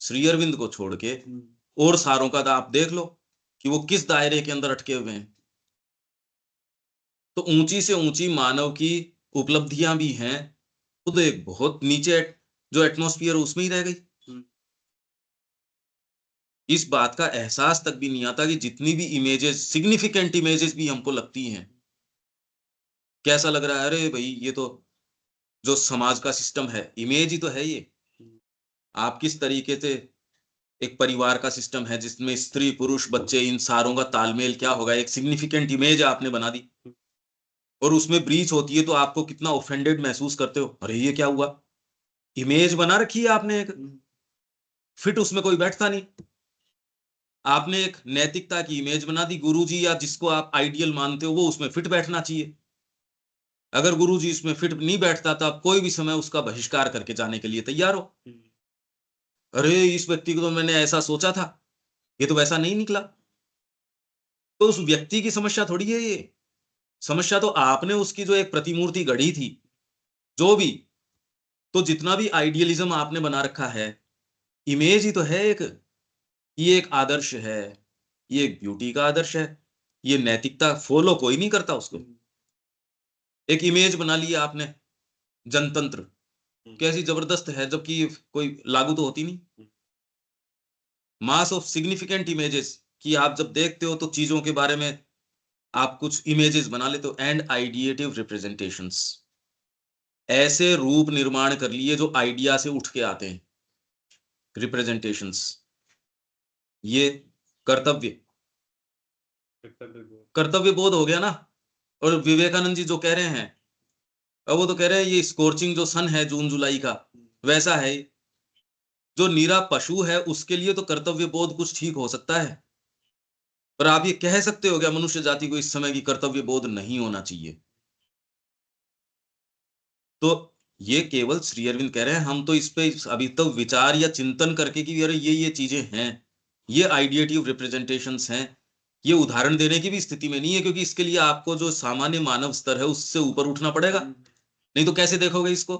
श्री अरविंद को छोड़ के और सारों का आप देख लो कि वो किस दायरे के अंदर अटके हुए हैं। तो ऊंची से ऊंची मानव की उपलब्धियां भी हैं, खुद एक बहुत नीचे जो एटमॉस्फेयर उसमें ही रह गई। इस बात का एहसास तक भी नहीं आता कि जितनी भी इमेजेस, सिग्निफिकेंट इमेजेस भी हमको लगती हैं, कैसा लग रहा है, अरे भाई ये तो जो समाज का सिस्टम है, इमेज ही तो है ये। आप किस तरीके से एक परिवार का सिस्टम है जिसमें स्त्री पुरुष बच्चे, इन सारों का तालमेल क्या होगा, एक सिग्निफिकेंट इमेज आपने बना दी, और उसमें ब्रीच होती है तो आपको कितना ऑफेंडेड महसूस करते हो, अरे ये क्या हुआ? इमेज बना रखी है आपने एक, फिट उसमें कोई बैठता नहीं। आपने एक नैतिकता की इमेज बना दी, गुरुजी या जिसको आप आइडियल मानते हो वो उसमें फिट बैठना चाहिए। अगर गुरुजी इसमें फिट नहीं बैठता तो आप कोई भी समय उसका बहिष्कार करके जाने के लिए तैयार हो। अरे इस व्यक्ति को तो मैंने ऐसा सोचा था, ये तो वैसा नहीं निकला। तो उस व्यक्ति की समस्या थोड़ी है ये, समस्या तो आपने उसकी जो एक प्रतिमूर्ति गढ़ी थी, जो भी, तो जितना भी आइडियलिज्म आपने बना रखा है, इमेज ही तो है एक। ये एक आदर्श है, ये एक ब्यूटी का आदर्श है, ये नैतिकता फॉलो कोई नहीं करता उसको। एक इमेज बना लिया आपने, जनतंत्र, कैसी जबरदस्त है, जबकि कोई लागू तो होती नहीं। मास ऑफ सिग्निफिकेंट इमेजेस, कि आप जब देखते हो तो चीजों के बारे में आप कुछ इमेजेस बना लेते हो, एंड आइडिएटिव रिप्रेजेंटेशंस, ऐसे रूप निर्माण कर लिए जो आइडिया से उठ के आते हैं। रिप्रेजेंटेशंस, ये कर्तव्य, कर्तव्य बोध हो गया ना। और विवेकानंद जी जो कह रहे हैं, अब वो तो कह रहे हैं ये स्corching जो सन है जून जुलाई का, वैसा है। जो नीरा पशु है उसके लिए तो कर्तव्य बोध कुछ ठीक हो सकता है, पर आप ये कह सकते हो क्या मनुष्य जाति को इस समय की कर्तव्य बोध नहीं होना चाहिए? तो ये केवल श्री अरविंद कह रहे हैं, हम तो इस पे अभी तक विचार या चिंतन करके कि अरे ये चीजें हैं, ये आइडिएटिव रिप्रेजेंटेशंस हैं, ये उदाहरण देने की भी स्थिति में नहीं है, क्योंकि इसके लिए आपको जो सामान्य मानव स्तर है उससे ऊपर उठना पड़ेगा, नहीं तो कैसे देखोगे इसको?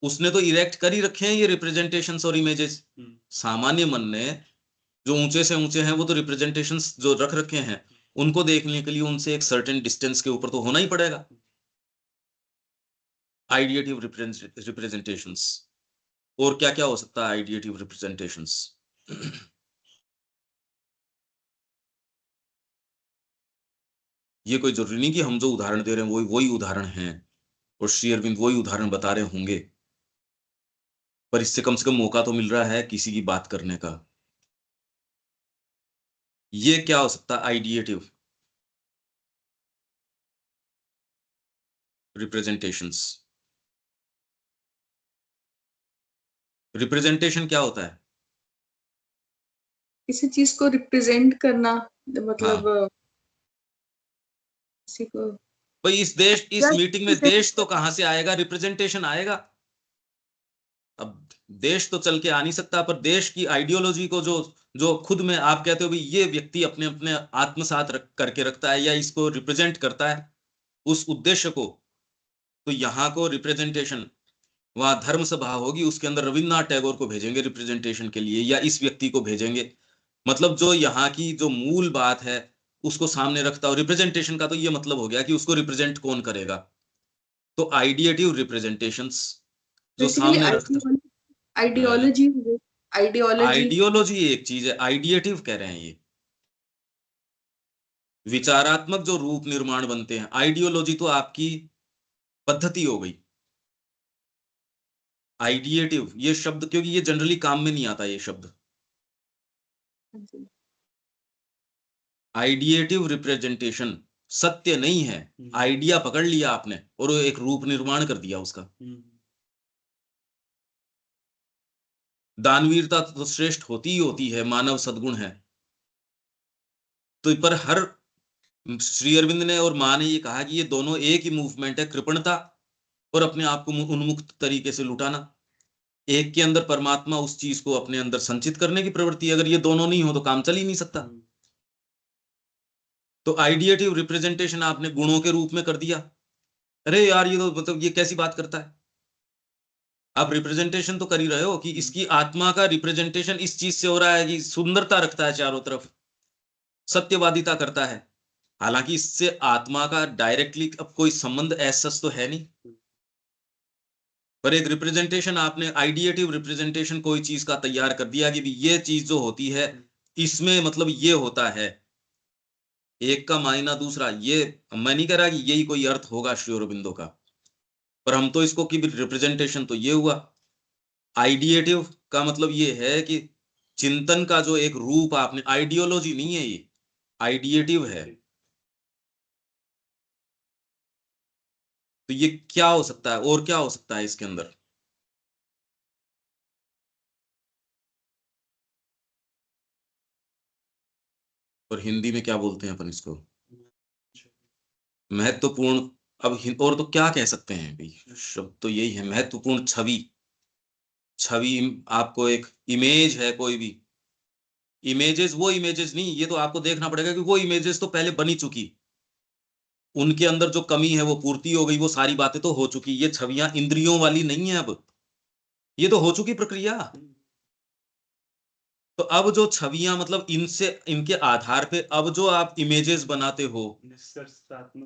उसने तो इरेक्ट कर ही रखे हैं ये रिप्रेजेंटेशंस और इमेजेस। सामान्य मन ने जो ऊंचे से ऊंचे हैं वो तो रिप्रेजेंटेशंस जो रख रखे हैं, उनको देखने के लिए उनसे एक सर्टेन डिस्टेंस के ऊपर तो होना ही पड़ेगा। आइडिएटिव रिप्रेजेंटेशंस, और क्या क्या हो सकता है आइडिएटिव रिप्रेजेंटेशंस? ये कोई जरूरी नहीं कि हम जो उदाहरण दे रहे हैं वही वही उदाहरण हैं। और श्री अरविंद वही उदाहरण बता रहे होंगे, पर इससे कम से कम मौका तो मिल रहा है किसी की बात करने का। ये क्या हो सकता है? Ideative representations. रिप्रेजेंटेशन क्या होता है? किसी चीज को रिप्रेजेंट करना, मतलब हाँ किसी को भाई, इस मीटिंग में देश तो कहां से आएगा? रिप्रेजेंटेशन आएगा। अब देश तो चल के आ नहीं सकता, पर देश की आइडियोलॉजी को जो जो खुद में आप कहते हो भाई ये व्यक्ति अपने अपने आत्मसात करके रखता है या इसको रिप्रेजेंट करता है उस उद्देश्य को, तो यहाँ को रिप्रेजेंटेशन, वहां धर्म सभा होगी, उसके अंदर रविन्द्रनाथ टैगोर को भेजेंगे रिप्रेजेंटेशन के लिए, या इस व्यक्ति को भेजेंगे। मतलब जो यहाँ की जो मूल बात है उसको सामने रखता है। रिप्रेजेंटेशन का तो ये मतलब हो गया कि उसको रिप्रेजेंट कौन करेगा। तो आइडिएटिव रिप्रेजेंटेशंस जो बेसिकली सामने रखता है। Ideology ideology. आइडियोलॉजी एक चीज है, आइडिएटिव कह रहे हैं ये विचारात्मक जो रूप निर्माण बनते हैं। आइडियोलॉजी तो आपकी पद्धति हो गई। आइडिएटिव ये शब्द, क्योंकि ये जनरली काम में नहीं आता ये शब्द। आइडिएटिव रिप्रेजेंटेशन सत्य नहीं है, आइडिया पकड़ लिया आपने और वो एक रूप निर्माण कर दिया उसका। दानवीरता तो श्रेष्ठ होती ही होती है, मानव सद्गुण है। तो पर हर श्री अरविंद ने और मां ने ये कहा कि ये दोनों एक ही मूवमेंट है, कृपणता और अपने आप को उन्मुक्त तरीके से लुटाना। एक के अंदर परमात्मा उस चीज को अपने अंदर संचित करने की प्रवृत्ति, अगर ये दोनों नहीं हो तो काम चल ही नहीं सकता। तो आइडिएटिव रिप्रेजेंटेशन आपने गुणों के रूप में कर दिया। अरे यार ये तो मतलब ये कैसी बात करता है। आप रिप्रेजेंटेशन तो कर ही रहे हो कि इसकी आत्मा का रिप्रेजेंटेशन इस चीज से हो रहा है कि सुंदरता रखता है चारों तरफ, सत्यवादिता करता है। हालांकि इससे आत्मा का डायरेक्टली अब कोई संबंध ऐसा तो है नहीं, पर एक रिप्रेजेंटेशन आपने आइडिएटिव रिप्रेजेंटेशन कोई चीज का तैयार कर दिया कि भी ये चीज जो होती है इसमें मतलब ये होता है। एक का मायना दूसरा, ये मैं नहीं कह रहा कि यही कोई अर्थ होगा श्री अरबिंदो का, पर हम तो इसको कि रिप्रेजेंटेशन तो ये हुआ। आइडिएटिव का मतलब ये है कि चिंतन का जो एक रूप आपने, आइडियोलॉजी नहीं है ये, आइडिएटिव है। तो ये क्या हो सकता है और क्या हो सकता है इसके अंदर? और हिंदी में क्या बोलते हैं अपन इसको? महत्वपूर्ण। अब और तो क्या कह सकते हैं भाई, शब्द तो यही है, महत्वपूर्ण छवि। छवि आपको एक इमेज है, कोई भी इमेजेस, वो इमेजेस नहीं, ये तो आपको देखना पड़ेगा कि वो इमेजेस तो पहले बनी चुकी, उनके अंदर जो कमी है वो पूर्ति हो गई, वो सारी बातें तो हो चुकी। ये छवियां इंद्रियों वाली नहीं है, अब ये तो हो चुकी प्रक्रिया। तो अब जो छवियां मतलब इनसे, इनके आधार पे अब जो आप इमेजेस बनाते हो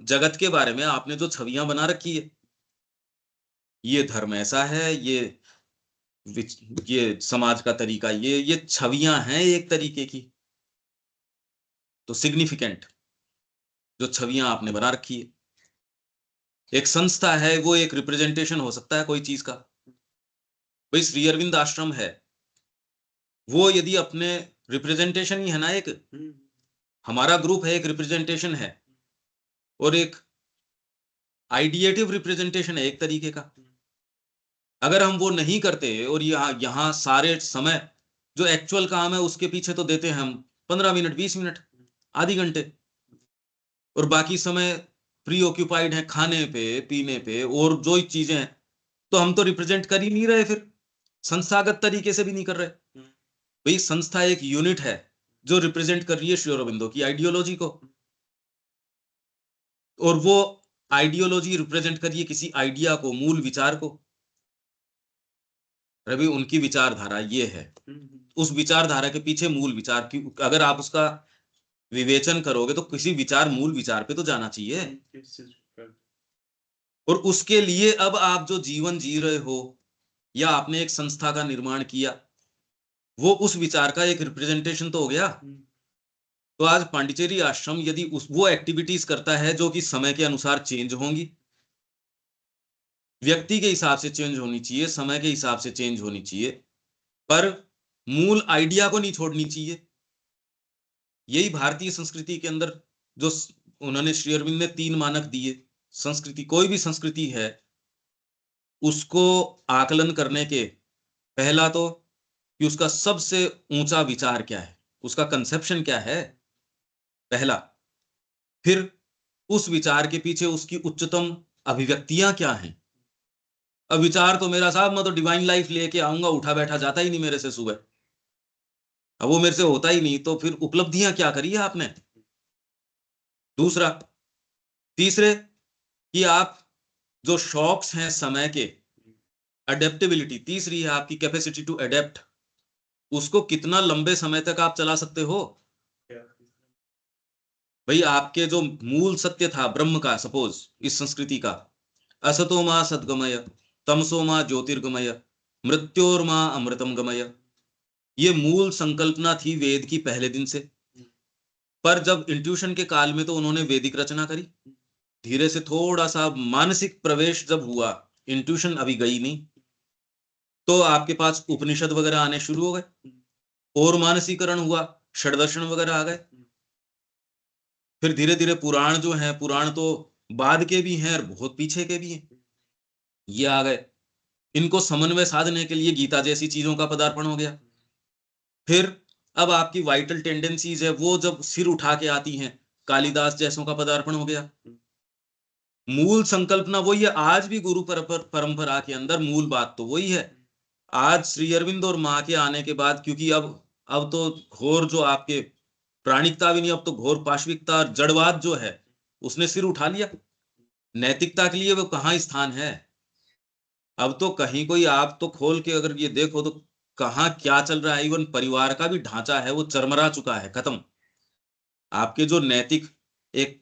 जगत के बारे में, आपने जो छवियां बना रखी है, ये धर्म ऐसा है, ये समाज का तरीका, ये छवियां हैं एक तरीके की। तो सिग्निफिकेंट जो छवियां आपने बना रखी है, एक संस्था है, वो एक रिप्रेजेंटेशन हो सकता है कोई चीज का। भाई श्री अरविंद आश्रम है, वो यदि अपने रिप्रेजेंटेशन ही है ना एक, हमारा ग्रुप है एक रिप्रेजेंटेशन है, और एक आइडिएटिव रिप्रेजेंटेशन है एक तरीके का। अगर हम वो नहीं करते और यहाँ यहाँ सारे समय जो एक्चुअल काम है उसके पीछे तो देते हैं हम 15 मिनट, 20 मिनट, आधी घंटे, और बाकी समय प्री ऑक्यूपाइड है खाने पे पीने पे और जो चीजें हैं, तो हम तो रिप्रेजेंट कर ही नहीं रहे, फिर संस्थागत तरीके से भी नहीं कर रहे। भाई संस्था एक यूनिट है जो रिप्रेजेंट कर रही है श्री अरबिंदो की आइडियोलॉजी को, और वो आइडियोलॉजी रिप्रेजेंट कर रही है किसी आइडिया को, मूल विचार को। रवि उनकी विचारधारा ये है, उस विचारधारा के पीछे मूल विचार की अगर आप उसका विवेचन करोगे तो किसी विचार, मूल विचार पे तो जाना चाहिए। और उसके लिए अब आप जो जीवन जी रहे हो या आपने एक संस्था का निर्माण किया, वो उस विचार का एक रिप्रेजेंटेशन तो हो गया। तो आज पांडिचेरी आश्रम यदि उस वो एक्टिविटीज करता है जो कि समय के अनुसार चेंज होंगी, व्यक्ति के हिसाब से चेंज होनी चाहिए, समय के हिसाब से चेंज होनी चाहिए, पर मूल आइडिया को नहीं छोड़नी चाहिए। यही भारतीय संस्कृति के अंदर जो उन्होंने श्री अरविंद ने 3 मानक दिए। संस्कृति, कोई भी संस्कृति है, उसको आकलन करने के पहला तो कि उसका सबसे ऊंचा विचार क्या है, उसका कंसेप्शन क्या है, पहला। फिर उस विचार के पीछे उसकी उच्चतम अभिव्यक्तियां क्या हैं। अब विचार तो मेरा साहब, मैं तो डिवाइन लाइफ लेके आऊंगा, उठा बैठा जाता ही नहीं मेरे से सुबह, अब वो मेरे से होता ही नहीं, तो फिर उपलब्धियां क्या करी है आपने। दूसरा, तीसरे कि आप जो शॉक्स हैं समय के, अडेप्टेबिलिटी, तीसरी है आपकी कैपेसिटी टू अडेप्ट, उसको कितना लंबे समय तक आप चला सकते हो। भाई आपके जो मूल सत्य था ब्रह्म का, सपोज इस संस्कृति का, असतो मां सद्गमय, तमसो मां ज्योतिर्गमय, मृत्योर्मा अमृतम गमय, ये मूल संकल्पना थी वेद की पहले दिन से। पर जब इंट्यूशन के काल में तो उन्होंने वैदिक रचना करी, धीरे से थोड़ा सा मानसिक प्रवेश जब हुआ, इंट्यूशन अभी गई नहीं, तो आपके पास उपनिषद वगैरह आने शुरू हो गए, और मानसीकरण हुआ, षड्दर्शन वगैरह आ गए। फिर धीरे धीरे पुराण जो है, पुराण तो बाद के भी हैं और बहुत पीछे के भी हैं, ये आ गए। इनको समन्वय साधने के लिए गीता जैसी चीजों का पदार्पण हो गया। फिर अब आपकी वाइटल टेंडेंसीज है वो जब सिर उठा के आती हैं, कालिदास जैसों का पदार्पण हो गया। मूल संकल्पना वही है, आज भी गुरु परंपरा के अंदर मूल बात तो वही है। आज श्री अरविंद और माँ के आने के बाद, क्योंकि अब तो घोर जो आपके प्राणिकता भी नहीं, अब तो घोर पाशविकता और जड़वाद जो है उसने सिर उठा लिया। नैतिकता के लिए वो कहाँ स्थान है। अब तो कहीं कोई, आप तो खोल के अगर ये देखो तो कहाँ क्या चल रहा है, इवन परिवार का भी ढांचा है वो चरमरा चुका है, खत्म। आपके जो नैतिक, एक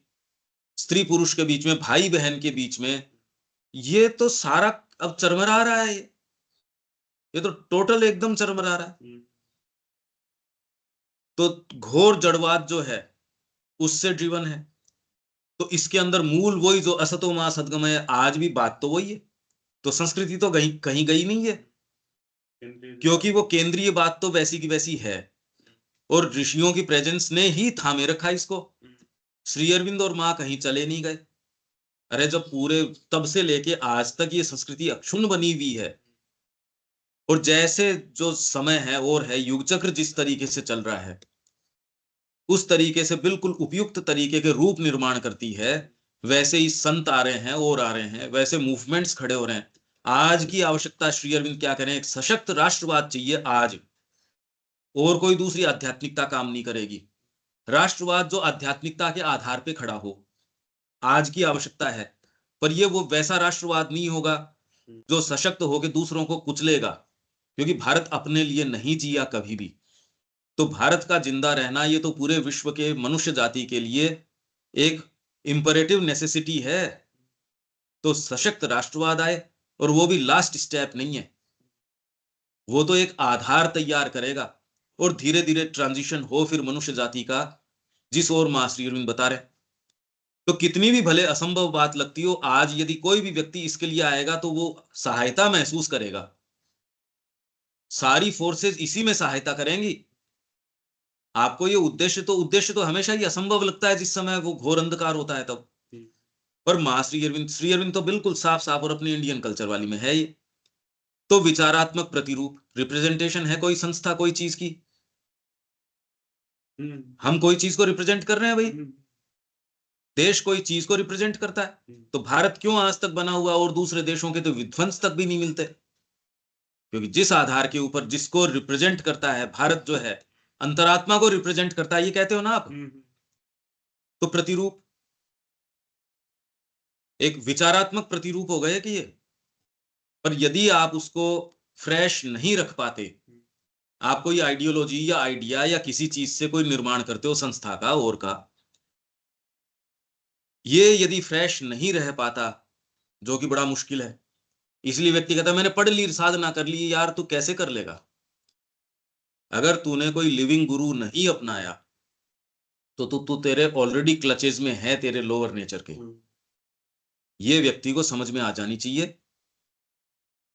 स्त्री पुरुष के बीच में, भाई बहन के बीच में, ये तो सारा अब चरमरा रहा है। ये तो टोटल एकदम चरमरा रहा है। तो घोर जड़वाद जो है उससे ड्रिवन है। तो इसके अंदर मूल वही जो असतो मां सद्गमय, आज भी बात तो वही है। तो संस्कृति तो कहीं कहीं गई नहीं है, क्योंकि वो केंद्रीय बात तो वैसी की वैसी है, और ऋषियों की प्रेजेंस ने ही थामे रखा इसको। श्री अरविंद और माँ कहीं चले नहीं गए। अरे जब पूरे तब से लेके आज तक ये संस्कृति अक्षुण्ण बनी हुई है, और जैसे जो समय है और है, युग चक्र जिस तरीके से चल रहा है, उस तरीके से बिल्कुल उपयुक्त तरीके के रूप निर्माण करती है। वैसे ही संत आ रहे हैं और आ रहे हैं, वैसे मूवमेंट्स खड़े हो रहे हैं। आज की आवश्यकता, श्री अरविंद क्या करें, एक सशक्त राष्ट्रवाद चाहिए आज, और कोई दूसरी आध्यात्मिकता काम नहीं करेगी। राष्ट्रवाद जो आध्यात्मिकता के आधार पे खड़ा हो, आज की आवश्यकता है। पर ये वो वैसा राष्ट्रवाद नहीं होगा जो सशक्त होकर दूसरों को कुचलेगा, क्योंकि भारत अपने लिए नहीं जिया कभी भी। तो भारत का जिंदा रहना ये तो पूरे विश्व के मनुष्य जाति के लिए एक इंपरेटिव नेसेसिटी है। तो सशक्त राष्ट्रवाद आए, और वो भी लास्ट स्टेप नहीं है, वो तो एक आधार तैयार करेगा, और धीरे धीरे ट्रांजिशन हो फिर मनुष्य जाति का, जिस ओर मां श्री अरविंद बता रहे। तो कितनी भी भले असंभव बात लगती हो, आज यदि कोई भी व्यक्ति इसके लिए आएगा तो वो सहायता महसूस करेगा। सारी फोर्सेस इसी में सहायता करेंगी। आपको ये उद्देश्य तो हमेशा ही असंभव लगता है जिस समय वो घोर अंधकार होता है तब। पर मां श्री अरविंद तो बिल्कुल साफ साफ और अपनी इंडियन कल्चर वाली में है ये। तो विचारात्मक प्रतिरूप, रिप्रेजेंटेशन है कोई संस्था कोई चीज की, हम कोई चीज को रिप्रेजेंट कर रहे हैं भाई। देश कोई चीज को रिप्रेजेंट करता है। तो भारत क्यों आज तक बना हुआ, और दूसरे देशों के तो विध्वंस तक भी नहीं मिलते, क्योंकि जिस आधार के ऊपर जिसको रिप्रेजेंट करता है, भारत जो है अंतरात्मा को रिप्रेजेंट करता है, ये कहते हो ना आप। तो प्रतिरूप एक विचारात्मक प्रतिरूप हो गए कि ये। पर यदि आप उसको फ्रेश नहीं रख पाते, आप कोई आइडियोलॉजी या आइडिया या किसी चीज से कोई निर्माण करते हो, संस्था का और का, ये यदि फ्रेश नहीं रह पाता, जो कि बड़ा मुश्किल है। इसलिए व्यक्ति कहता है मैंने पढ़ ली, साधना कर ली, यार तू कैसे कर लेगा। अगर तूने कोई लिविंग गुरु नहीं अपनाया तो तू तेरे ऑलरेडी क्लचेज में है, तेरे लोअर नेचर के। ये व्यक्ति को समझ में आ जानी चाहिए।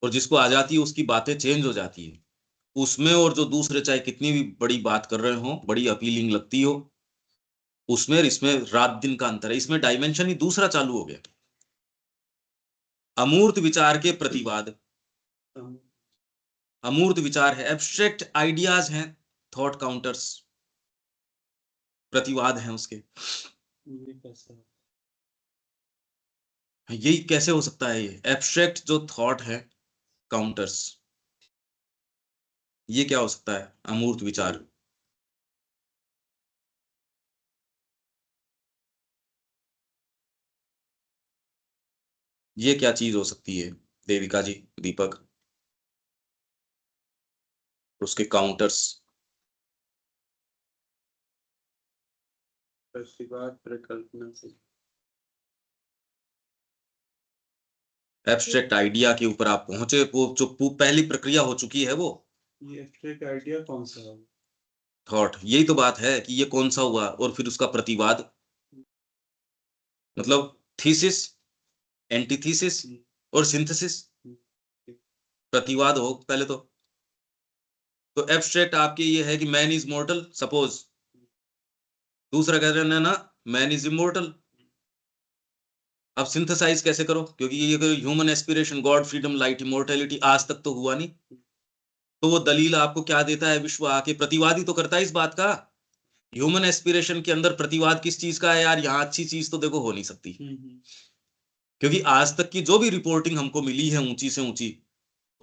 और जिसको आ जाती है उसकी बातें चेंज हो जाती है उसमें, और जो दूसरे चाहे कितनी भी बड़ी बात कर रहे हो, बड़ी अपीलिंग लगती हो, उसमें और इसमें रात दिन का अंतर है। इसमें डायमेंशन ही दूसरा चालू हो गया। अमूर्त विचार के प्रतिवाद, अमूर्त विचार है, एब्स्ट्रैक्ट आइडियाज हैं, थॉट काउंटर्स, प्रतिवाद हैं उसके। यही कैसे हो सकता है? ये एब्स्ट्रैक्ट जो थॉट है, काउंटर्स, ये क्या हो सकता है? अमूर्त विचार। ये क्या चीज हो सकती है देविका जी, दीपक? उसके काउंटर्स। प्रतिवाद परिकल्पना से। एब्स्ट्रैक्ट आइडिया के ऊपर आप पहुंचे, वो जो पहली प्रक्रिया हो चुकी है वो ये एब्स्ट्रैक्ट आइडिया कौन सा है? थॉट। यही तो बात है कि ये कौन सा हुआ, और फिर उसका प्रतिवाद, मतलब थीसिस, एंटीथीसिस और सिंथेसिस। प्रतिवाद हो पहले तो एब्स्ट्रैक्ट आपके ये है कि मैन इज मॉर्टल, सपोज। दूसरा कह रहे हैं ना, मैन इज इमोर्टल। अब सिंथेसाइज कैसे करो? क्योंकि ये human aspiration, God, freedom, light, immortality आज तक तो हुआ नहीं। तो वो दलील आपको क्या देता है? विश्व आके प्रतिवाद ही तो करता है इस बात का। ह्यूमन एस्पिरेशन के अंदर प्रतिवाद किस चीज का है यार? यहाँ अच्छी चीज तो देखो हो नहीं सकती, क्योंकि आज तक की जो भी रिपोर्टिंग हमको मिली है ऊंची से ऊंची,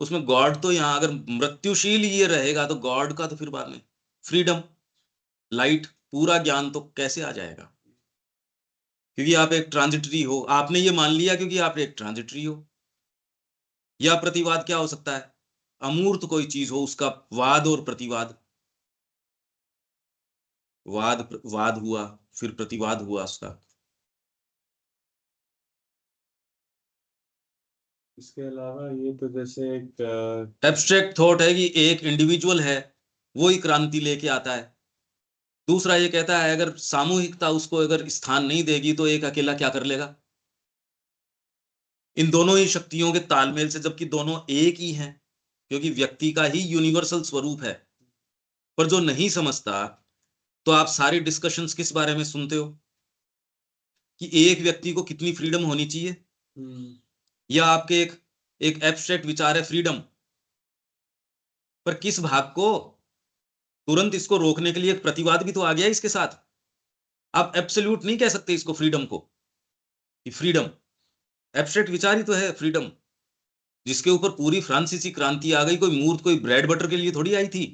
उसमें गॉड तो यहाँ अगर मृत्युशील ये रहेगा तो गॉड का तो फिर बाद में फ्रीडम, लाइट, पूरा ज्ञान तो कैसे आ जाएगा? क्योंकि आप एक ट्रांजिटरी हो, आपने ये मान लिया क्योंकि आप एक ट्रांजिटरी हो। या प्रतिवाद क्या हो सकता है? अमूर्त कोई चीज हो, उसका वाद और प्रतिवाद। वाद हुआ, फिर प्रतिवाद हुआ उसका। इसके अलावा ये तो जैसे एक एब्स्ट्रैक्ट थॉट है कि एक इंडिविजुअल है, वो ही क्रांति लेके आता है। दूसरा ये कहता है अगर सामूहिकता उसको अगर स्थान नहीं देगी तो एक अकेला क्या कर लेगा। इन दोनों ही शक्तियों के तालमेल से, जबकि दोनों एक ही हैं, क्योंकि व्यक्ति का ही यूनिवर्सल स्वरूप है। पर जो नहीं समझता, तो आप सारी डिस्कशंस किस बारे में सुनते हो कि एक व्यक्ति को कितनी फ्रीडम होनी चाहिए, या आपके एक एब्स्ट्रैक्ट विचार है फ्रीडम, पर किस भाग को? तुरंत इसको रोकने के लिए एक प्रतिवाद भी तो आ गया इसके साथ। आप एब्सोल्यूट नहीं कह सकते इसको फ्रीडम को, कि फ्रीडम एब्स्ट्रैक्ट विचार ही तो है फ्रीडम, जिसके ऊपर पूरी फ्रांसीसी क्रांति आ गई। कोई मूर्त कोई ब्रेड बटर के लिए थोड़ी आई थी।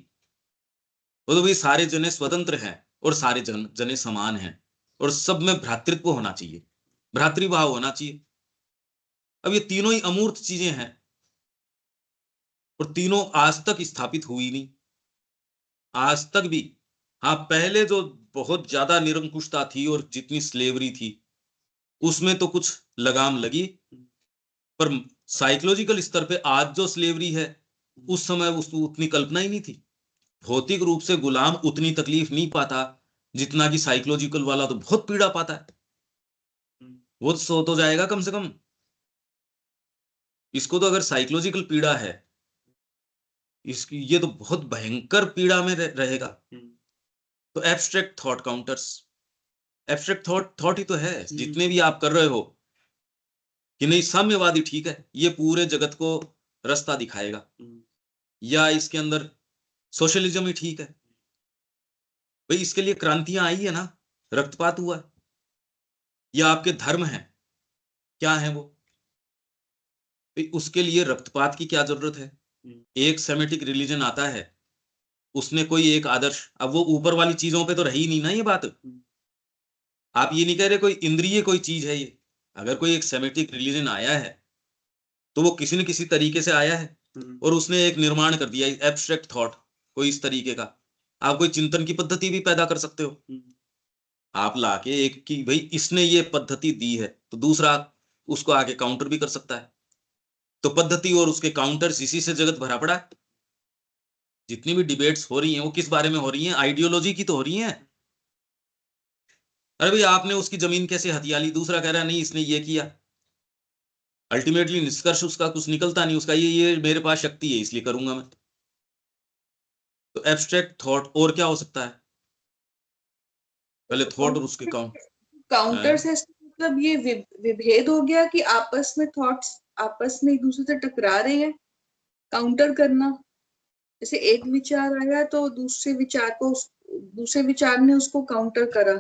वो तो भाई सारे जने स्वतंत्र हैं, और सारे जने समान हैं, और सब में भ्रातृत्व होना चाहिए, भ्रातृभाव होना चाहिए। अब ये तीनों ही अमूर्त चीजें हैं, और तीनों आज तक स्थापित हुई नहीं, आज तक भी। हाँ, पहले जो बहुत ज्यादा निरंकुशता थी और जितनी स्लेवरी थी, उसमें तो कुछ लगाम लगी, पर साइकोलॉजिकल स्तर पे आज जो स्लेवरी है, उस समय उसको उतनी कल्पना ही नहीं थी। भौतिक रूप से गुलाम उतनी तकलीफ नहीं पाता जितना कि साइकोलॉजिकल वाला तो बहुत पीड़ा पाता है। वो तो सो तो जाएगा कम से कम। इसको तो अगर साइकोलॉजिकल पीड़ा है, इसकी ये तो बहुत भयंकर पीड़ा में रहेगा। तो abstract thought counters, abstract thought ही तो है जितने भी आप कर रहे हो, कि नहीं साम्यवादी ठीक है, ये पूरे जगत को रास्ता दिखाएगा, या इसके अंदर सोशलिज्म ही ठीक है। भाई इसके लिए क्रांतियां आई है ना, रक्तपात हुआ है, या आपके धर्म है, क्या है वो? भाई उसके लिए रक्तपात की क्या जरूरत है? एक सेमेटिक रिलीजन आता है, उसने कोई एक आदर्श, अब वो ऊपर वाली चीजों पे तो रही नहीं ना ये बात। आप ये नहीं कह रहे कोई इंद्रिय कोई चीज है ये। अगर कोई एक सेमेटिक रिलीजन आया है, तो वो किसी न किसी तरीके से आया है, और उसने एक निर्माण कर दिया एब्स्ट्रैक्ट थॉट कोई इस तरीके का। आप कोई चिंतन की पद्धति भी पैदा कर सकते हो। आप लाके एक की भाई इसने ये पद्धति दी है, तो दूसरा उसको आके काउंटर भी कर सकता है। तो पद्धति और उसके काउंटर्स, इसी से जगत भरा पड़ा है। जितनी भी डिबेट्स हो रही हैं वो किस बारे में हो रही हैं? आइडियोलॉजी की तो हो रही हैं। अरे भाई आपने उसकी जमीन कैसे हथिया ली, दूसरा कह रहा है नहीं इसने ये किया। अल्टीमेटली निष्कर्ष उसका कुछ निकलता नहीं, उसका ये मेरे पास शक्ति है इसलिए करूंगा मैं। तो एब्स्ट्रैक्ट थॉट और क्या हो सकता है? पहले थॉट और उसके काउंटर से मतलब ये विभेद हो गया कि आपस में थॉट्स आपस में एक दूसरे से टकरा रहे हैं, काउंटर करना। जैसे एक विचार आया तो दूसरे विचार ने उसको काउंटर करा।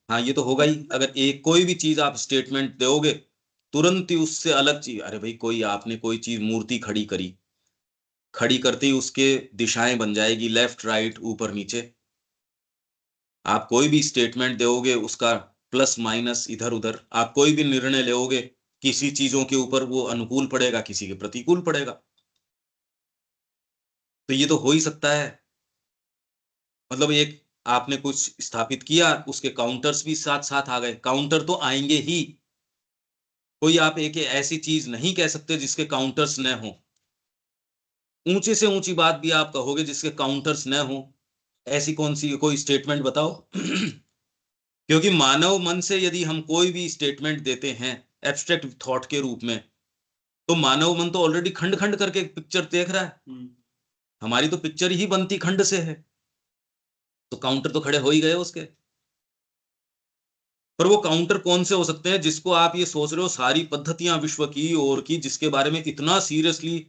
हाँ, ये तो होगा ही। अगर एक कोई भी चीज आप स्टेटमेंट दोगे, तुरंत ही उससे अलग चीज, अरे भाई कोई आपने कोई चीज मूर्ति खड़ी करी, खड़ी करते ही उसके दिशाएं बन जाएगी, लेफ्ट राइट ऊपर नीचे। आप कोई भी स्टेटमेंट दोगे उसका प्लस माइनस इधर उधर, आप कोई भी निर्णय लोगे किसी चीजों के ऊपर वो अनुकूल पड़ेगा, किसी के प्रतिकूल पड़ेगा। तो ये तो हो ही सकता है। मतलब एक आपने कुछ स्थापित किया, उसके काउंटर्स भी साथ साथ आ गए, काउंटर तो आएंगे ही। कोई आप एक ऐसी चीज नहीं कह सकते जिसके काउंटर्स न हो। ऊंचे से ऊंची बात भी आप कहोगे जिसके काउंटर्स न हो, ऐसी कौन सी कोई स्टेटमेंट बताओ। क्योंकि मानव मन से यदि हम कोई भी स्टेटमेंट देते हैं एब्स्ट्रैक्ट थॉट के रूप में, तो मानव मन तो ऑलरेडी खंड खंड करके पिक्चर देख रहा है। हमारी तो पिक्चर ही बनती खंड से है, तो काउंटर तो खड़े हो ही गए उसके। पर वो काउंटर कौन से हो सकते हैं जिसको आप ये सोच रहे हो सारी पद्धतियां विश्व की और की, जिसके बारे में इतना सीरियसली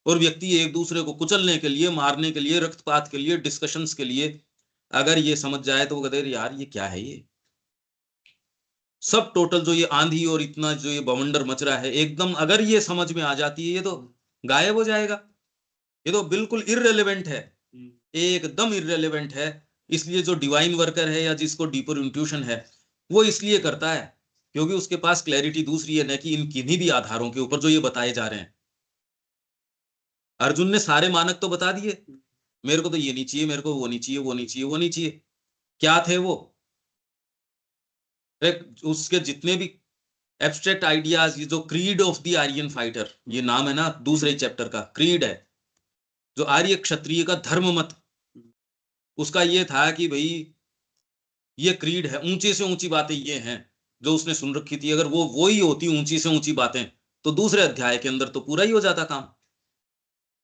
और व्यक्ति एक दूसरे को कुचलने के लिए, मारने के लिए, रक्तपात के लिए, डिस्कशंस के लिए, अगर ये समझ जाए तो वो कहते हैं यार ये क्या है, ये सब टोटल जो ये आंधी और इतना जो ये बवंडर मच रहा है, एकदम अगर ये समझ में आ जाती है ये तो गायब हो जाएगा। ये तो बिल्कुल इररिलेवेंट है, एकदम इररिलेवेंट है। इसलिए जो डिवाइन वर्कर है या जिसको डीपर इंट्यूशन है, वो इसलिए करता है क्योंकि उसके पास क्लैरिटी दूसरी है, न कि इन किन्हीं भी आधारों के ऊपर जो ये बताए जा रहे हैं। अर्जुन ने सारे मानक तो बता दिए, मेरे को तो ये नहीं चाहिए, मेरे को वो नहीं चाहिए, वो नहीं चाहिए, वो नहीं चाहिए। क्या थे वो? उसके जितने भी एब्स्ट्रैक्ट आइडियाज, ये जो creed of the Aryan fighter, ये नाम है ना दूसरे चैप्टर का, क्रीड है जो आर्य क्षत्रिय का धर्म मत, उसका ये था कि भाई ये क्रीड है, ऊंचे से ऊंची बातें ये हैं जो उसने सुन रखी थी। अगर वो ही होती ऊंची से ऊंची बातें, तो दूसरे अध्याय के अंदर तो पूरा ही हो जाता काम।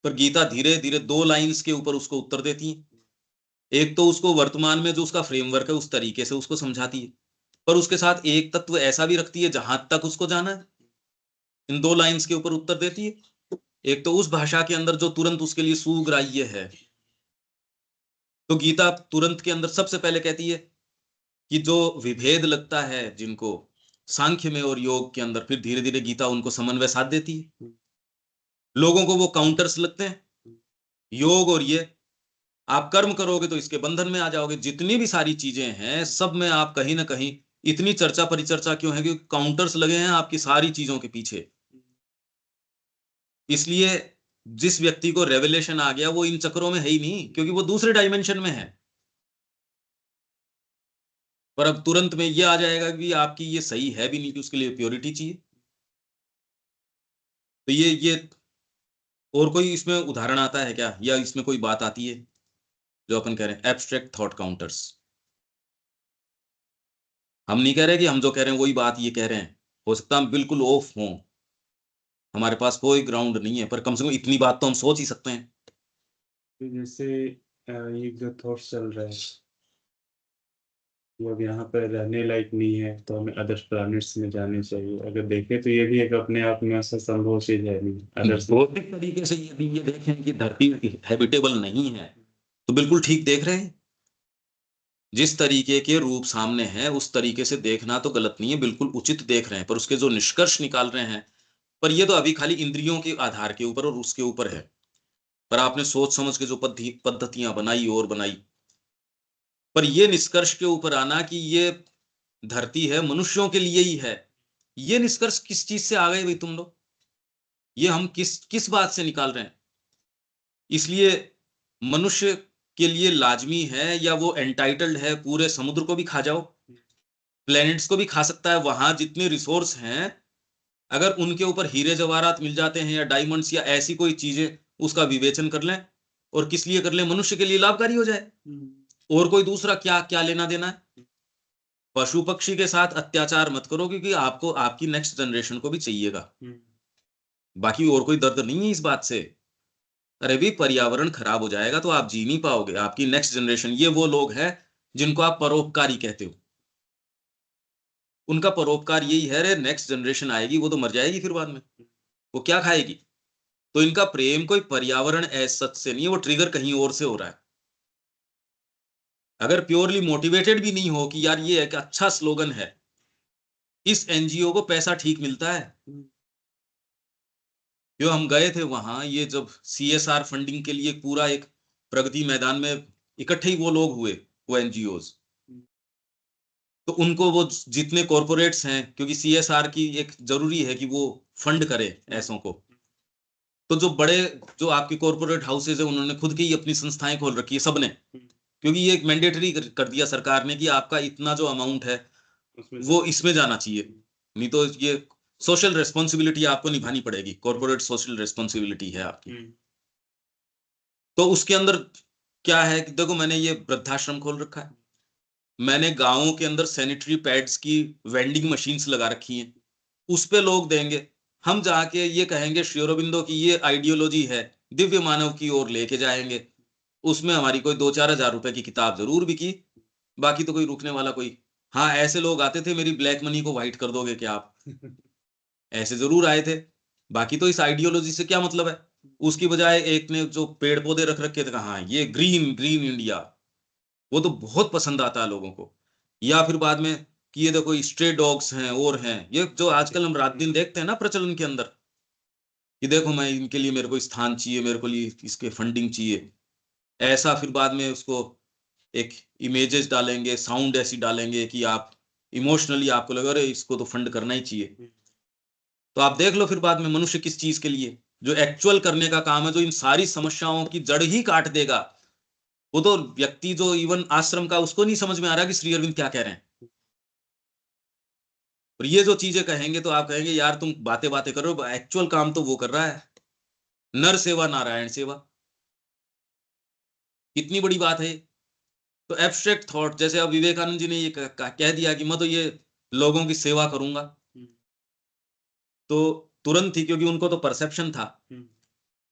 पर गीता धीरे धीरे 2 लाइंस के ऊपर उसको उत्तर देती है। एक तो उसको वर्तमान में जो उसका फ्रेमवर्क है उस तरीके से उसको समझाती है, पर उसके साथ एक तत्व ऐसा भी रखती है जहां तक उसको जाना है, इन 2 लाइंस के ऊपर उत्तर देती है। एक तो उस भाषा के अंदर जो तुरंत उसके लिए सुग्राह्य है, तो गीता तुरंत के अंदर सबसे पहले कहती है कि जो विभेद लगता है जिनको सांख्य में और योग के अंदर, फिर धीरे धीरे गीता उनको समन्वय साध देती है। लोगों को वो काउंटर्स लगते हैं, योग और ये, आप कर्म करोगे तो इसके बंधन में आ जाओगे। जितनी भी सारी चीजें हैं सब में आप कहीं ना कहीं, इतनी चर्चा परिचर्चा क्यों है? क्योंकि काउंटर्स लगे हैं आपकी सारी चीजों के पीछे। इसलिए जिस व्यक्ति को रेवलेशन आ गया वो इन चक्रों में है ही नहीं, क्योंकि वो दूसरे डायमेंशन में है। पर अब तुरंत में ये आ जाएगा कि आपकी ये सही है भी नहीं, कि उसके लिए प्योरिटी चाहिए। तो ये और कोई इसमें उदाहरण आता है क्या, या इसमें कोई बात आती है जो अपन कह रहे हैं एब्स्ट्रैक्ट थॉट काउंटर्स? हम नहीं कह रहे कि हम जो कह रहे हैं वही बात ये कह रहे हैं, हो सकता है हम बिल्कुल ऑफ हों, हमारे पास कोई ग्राउंड नहीं है, पर कम से कम इतनी बात तो हम सोच ही सकते हैं। तो जैसे ये जो थॉट्स चल रहे हैं वो अब यहाँ पर रहने लायक नहीं है, तो हमें अदर प्लैनेट्स में जाने चाहिए। अगर देखें तो ये भी एक अपने आप में ऐसा संभव चीज है नहीं। अदर भौतिक तरीके से यदि ये देखें कि धरती हैबिटेबल नहीं है, तो बिल्कुल ठीक देख रहे हैं। जिस तरीके के रूप सामने है उस तरीके से देखना तो गलत नहीं है, बिल्कुल उचित देख रहे हैं। पर उसके जो निष्कर्ष निकाल रहे हैं, पर ये तो अभी खाली इंद्रियों के आधार के ऊपर और उसके ऊपर है। पर आपने सोच समझ के जो पद्धतियां बनाई और बनाई, पर ये निष्कर्ष के ऊपर आना कि ये धरती है मनुष्यों के लिए ही है, ये निष्कर्ष किस चीज से आ गए भाई तुम लोग? ये हम किस किस बात से निकाल रहे हैं? इसलिए मनुष्य के लिए लाजमी है या वो एंटाइटल्ड है पूरे समुद्र को भी खा जाओ, प्लैनेट्स को भी खा सकता है, वहां जितने रिसोर्स हैं, अगर उनके ऊपर हीरे जवाहरात मिल जाते हैं या डायमंड्स या ऐसी कोई चीजें, उसका विवेचन कर लें। और किस लिए कर लें? मनुष्य के लिए लाभकारी हो जाए, और कोई दूसरा क्या क्या लेना देना है। पशु पक्षी के साथ अत्याचार मत करो, क्योंकि आपको आपकी नेक्स्ट जनरेशन को भी चाहिएगा। बाकी और कोई दर्द नहीं है इस बात से। अरे भी पर्यावरण खराब हो जाएगा तो आप जी नहीं पाओगे, आपकी नेक्स्ट जनरेशन, ये वो लोग हैं जिनको आप परोपकारी कहते हो, उनका परोपकार यही है, अरे नेक्स्ट जनरेशन आएगी वो तो मर जाएगी फिर बाद में, वो क्या खाएगी। तो इनका प्रेम कोई पर्यावरण एज सच से नहीं है, वो ट्रिगर कहीं और से हो रहा है। अगर प्योरली मोटिवेटेड भी नहीं हो कि यार ये एक अच्छा स्लोगन है, इस एनजीओ को पैसा ठीक मिलता है। जो हम गए थे वहां, ये जब सीएसआर फंडिंग के लिए पूरा एक प्रगति मैदान में इकट्ठे ही वो लोग हुए, वो एनजीओज, तो उनको वो जितने कॉरपोरेट्स हैं, क्योंकि सीएसआर की एक जरूरी है कि वो फंड करे ऐसों को, तो जो बड़े जो आपके कॉरपोरेट हाउसेज है उन्होंने खुद की ही अपनी संस्थाएं खोल रखी है सबने, क्योंकि ये एक मैंडेटरी कर दिया सरकार ने कि आपका इतना जो अमाउंट है वो इसमें जाना चाहिए, नहीं तो ये सोशल रेस्पॉन्सिबिलिटी आपको निभानी पड़ेगी, कॉर्पोरेट सोशल रेस्पॉन्सिबिलिटी है आपकी। तो उसके अंदर क्या है कि देखो मैंने ये वृद्धाश्रम खोल रखा है, मैंने गांवों के अंदर सैनिटरी पैड्स की वेंडिंग मशीन्स लगा रखी हैं, उस पे लोग देंगे, हम जाके ये कहेंगे श्री अरबिंदो की ये आइडियोलॉजी है, दिव्य मानव की ओर लेके जाएंगे, उसमें हमारी कोई 2-4 हजार रुपए की किताब जरूर बिकी, बाकी तो कोई रुकने वाला कोई, हाँ ऐसे लोग आते थे मेरी ब्लैक मनी को व्हाइट कर दोगे क्या आप, ऐसे जरूर आए थे। बाकी तो इस आइडियोलॉजी से क्या मतलब है, उसकी बजाय एक ने जो पेड़ पौधे रख रखे थे, कहा ये ग्रीन ग्रीन इंडिया, वो तो बहुत पसंद आता है लोगों को। या फिर बाद में कि ये देखो स्ट्रे डॉग्स हैं और हैं, ये जो आजकल हम रात दिन देखते हैं ना प्रचलन के अंदर, कि देखो मैं इनके लिए मेरे को स्थान चाहिए, मेरे को लिए इसके फंडिंग चाहिए, ऐसा फिर बाद में उसको एक इमेजेस डालेंगे, साउंड ऐसी डालेंगे कि आप इमोशनली आपको लगे अरे इसको तो फंड करना ही चाहिए। तो आप देख लो फिर बाद में मनुष्य किस चीज के लिए, जो एक्चुअल करने का काम है, जो इन सारी समस्याओं की जड़ ही काट देगा, वो तो व्यक्ति जो इवन आश्रम का, उसको नहीं समझ में आ रहा कि श्री अरविंद क्या कह रहे हैं। और ये जो चीजें कहेंगे तो आप कहेंगे यार तुम बातें बातें करो, एक्चुअल काम तो वो कर रहा है, नर सेवा नारायण सेवा, कितनी बड़ी बात है। तो एब्स्ट्रैक्ट थॉट, जैसे अब विवेकानंद जी ने ये कह दिया कि मैं तो ये लोगों की सेवा करूंगा, तो तुरंत ही, क्योंकि उनको तो परसेप्शन था,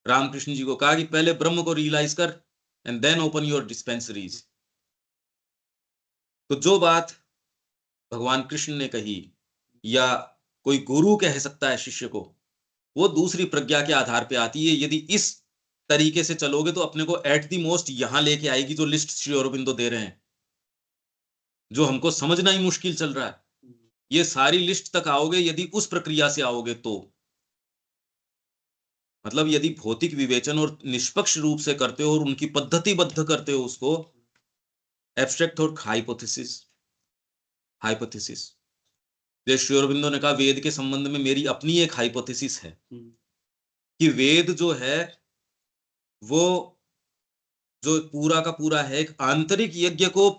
रामकृष्ण जी को कहा कि पहले ब्रह्म को रियलाइज कर and then open your dispensaries. तो जो बात भगवान कृष्ण ने कही या कोई गुरु कह सकता है शिष्य को, वो दूसरी प्रज्ञा के आधार पे आती है। यदि इस तरीके से चलोगे तो अपने को एट दी मोस्ट यहां लेके आएगी, जो लिस्ट श्री अरबिंदो दे रहे हैं, जो हमको समझना ही मुश्किल चल रहा है, ये सारी लिस्ट तक आओगे यदि उस प्रक्रिया से आओगे तो। मतलब यदि भौतिक विवेचन और निष्पक्ष रूप से करते हो और उनकी पद्धतिबद्ध करते हो उसको, एब्स्ट्रैक्ट और हाइपोथेसिस, हाइपोथेसिस, जैसे श्री अरबिंदो ने कहा वेद के संबंध में मेरी अपनी एक हाइपोथेसिस है कि वेद जो है वो जो पूरा का पूरा है एक आंतरिक यज्ञ को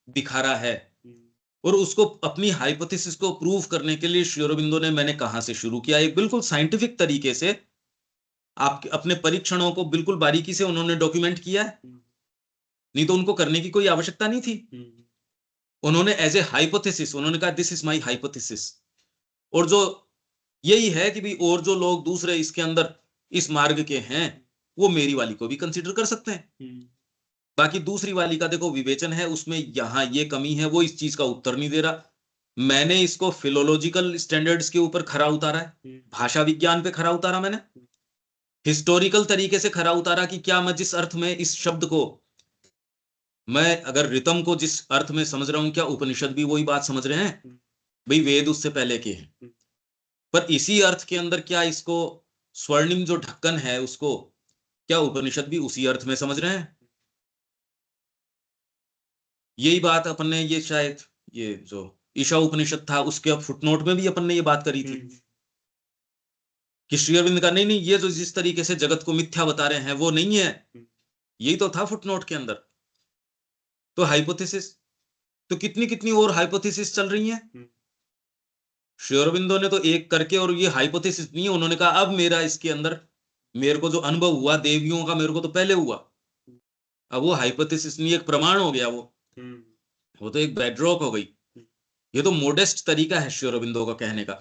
दिखा रहा है, और उसको अपनी हाइपोथेसिस को प्रूव करने के लिए श्री अरबिंदो ने, मैंने कहां से शुरू किया, एक बिल्कुल साइंटिफिक तरीके से आपके अपने परीक्षणों को बिल्कुल बारीकी से उन्होंने डॉक्यूमेंट किया है, नहीं तो उनको करने की कोई आवश्यकता नहीं थी। उन्होंने एज ए हाइपोथेसिस उन्होंने कहा दिस इज माय हाइपोथेसिस, और जो यही है कि भी और जो लोग दूसरे इसके अंदर इस मार्ग के हैं वो मेरी वाली को भी कंसीडर कर सकते हैं। बाकी दूसरी वाली का देखो विवेचन है, उसमें यहां ये कमी है, वो इस चीज का उत्तर नहीं दे रहा। मैंने इसको फिलोलॉजिकल स्टैंडर्ड्स के ऊपर खरा उतारा है, भाषा विज्ञान पे खरा उतारा, मैंने हिस्टोरिकल तरीके से खरा उतारा कि क्या मैं जिस अर्थ में इस शब्द को, मैं अगर रितम को जिस अर्थ में समझ रहा हूं, क्या उपनिषद भी वही बात समझ रहे हैं, भाई वेद उससे पहले के हैं, पर इसी अर्थ के अंदर क्या इसको स्वर्णिम जो ढक्कन है उसको क्या उपनिषद भी उसी अर्थ में समझ रहे हैं। यही बात अपन ने, ये शायद ये जो ईशा उपनिषद था उसके अब फुटनोट में भी अपन ने ये बात करी थी कि श्री अरविंद का नहीं नहीं ये जो जिस तरीके से जगत को मिथ्या बता रहे हैं वो नहीं है, यही तो था फुटनोट के अंदर। तो हाइपोथेसिस, तो कितनी कितनी और हाइपोथेसिस चल रही हैं। श्री अरविंदो ने तो एक करके, और ये हाइपोथेसिस नहीं है, उन्होंने कहा अब मेरा इसके अंदर मेरे को जो अनुभव हुआ देवियों का मेरे को तो पहले हुआ, अब वो हाइपोथेसिस नहीं, एक प्रमाण हो गया, वो तो एक बेडरॉक हो गई। ये तो मोडेस्ट तरीका है श्री अरविंदो का कहने का,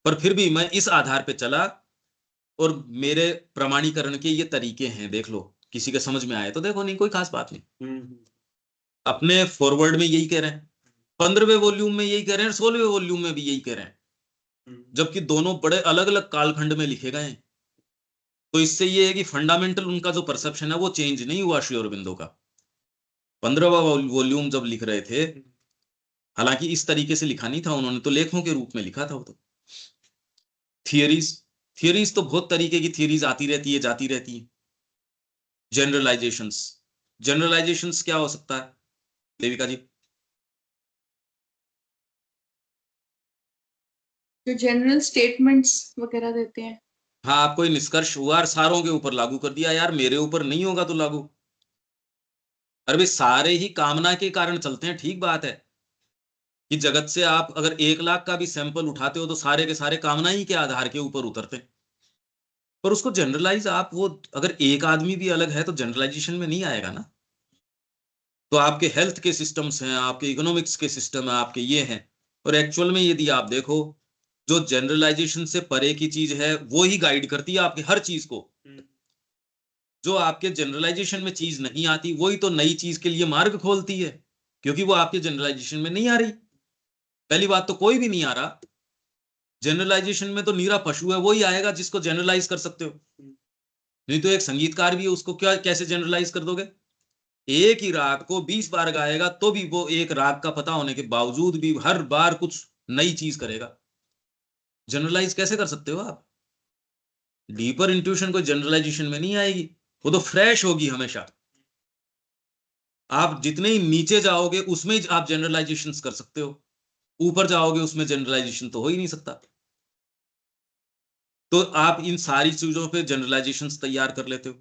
पर फिर भी मैं इस आधार पे चला और मेरे प्रमाणीकरण के ये तरीके हैं, देख लो, किसी के समझ में आए तो देखो, नहीं कोई खास बात नहीं। अपने फॉरवर्ड में यही कह रहे हैं, 15वें वॉल्यूम में यही कह रहे हैं, 16वें वॉल्यूम में भी यही कह रहे हैं, जबकि दोनों बड़े अलग अलग कालखंड में लिखे गए हैं। तो इससे ये है कि फंडामेंटल उनका जो परसेप्शन है वो चेंज नहीं हुआ श्री अरबिंदो का। 15वां वॉल्यूम जब लिख रहे थे, हालांकि इस तरीके से लिखा नहीं था उन्होंने, तो लेखों के रूप में लिखा था वो। तो थियरीज तो बहुत तरीके की थियरीज आती रहती है, जाती रहती है। जनरलाइजेशंस क्या हो सकता है देविका जी? जो जनरल स्टेटमेंट्स वगैरह देते हैं। हाँ, आप कोई निष्कर्ष हुआ और सारों के ऊपर लागू कर दिया, यार मेरे ऊपर नहीं होगा तो लागू। अरे भाई, सारे ही कामना के कारण चलते हैं, ठीक बात है कि जगत से आप अगर 1 लाख का भी सैंपल उठाते हो तो सारे के सारे कामना ही के आधार के ऊपर उतरते हैं। पर उसको जनरलाइज आप, वो अगर एक आदमी भी अलग है तो जनरलाइजेशन में नहीं आएगा ना। तो आपके हेल्थ के सिस्टम्स हैं, आपके इकोनॉमिक्स के सिस्टम है, आपके ये हैं। और एक्चुअल में यदि आप देखो, जो जनरलाइजेशन से परे की चीज है वो ही गाइड करती है आपकी हर चीज को। जो आपके जनरलाइजेशन में चीज नहीं आती वही तो नई चीज के लिए मार्ग खोलती है, क्योंकि वो आपके जनरलाइजेशन में नहीं आ रही। पहली बात तो कोई भी नहीं आ रहा। जनरलाइजेशन में तो नीरा पशु है, वही आएगा जिसको जनरलाइज कर सकते हो। नहीं तो एक संगीतकार भी है, उसको क्या कैसे जनरलाइज कर दोगे? एक ही राग को 20 बार गाएगा तो भी वो एक राग का पता होने के बावजूद भी हर बार कुछ नई चीज करेगा। जनरलाइज कैसे कर सकते हो आप? डीपर इंट्यूशन कोई जनरलाइजेशन में नहीं आएगी, वो तो फ्रेश होगी हमेशा। आप जितने ही नीचे जाओगे उसमें ही आप जनरलाइजेशन कर सकते हो, ऊपर जाओगे उसमें जनरलाइजेशन तो हो ही नहीं सकता। तो आप इन सारी चीजों पे जनरलाइजेशंस तैयार कर लेते हो।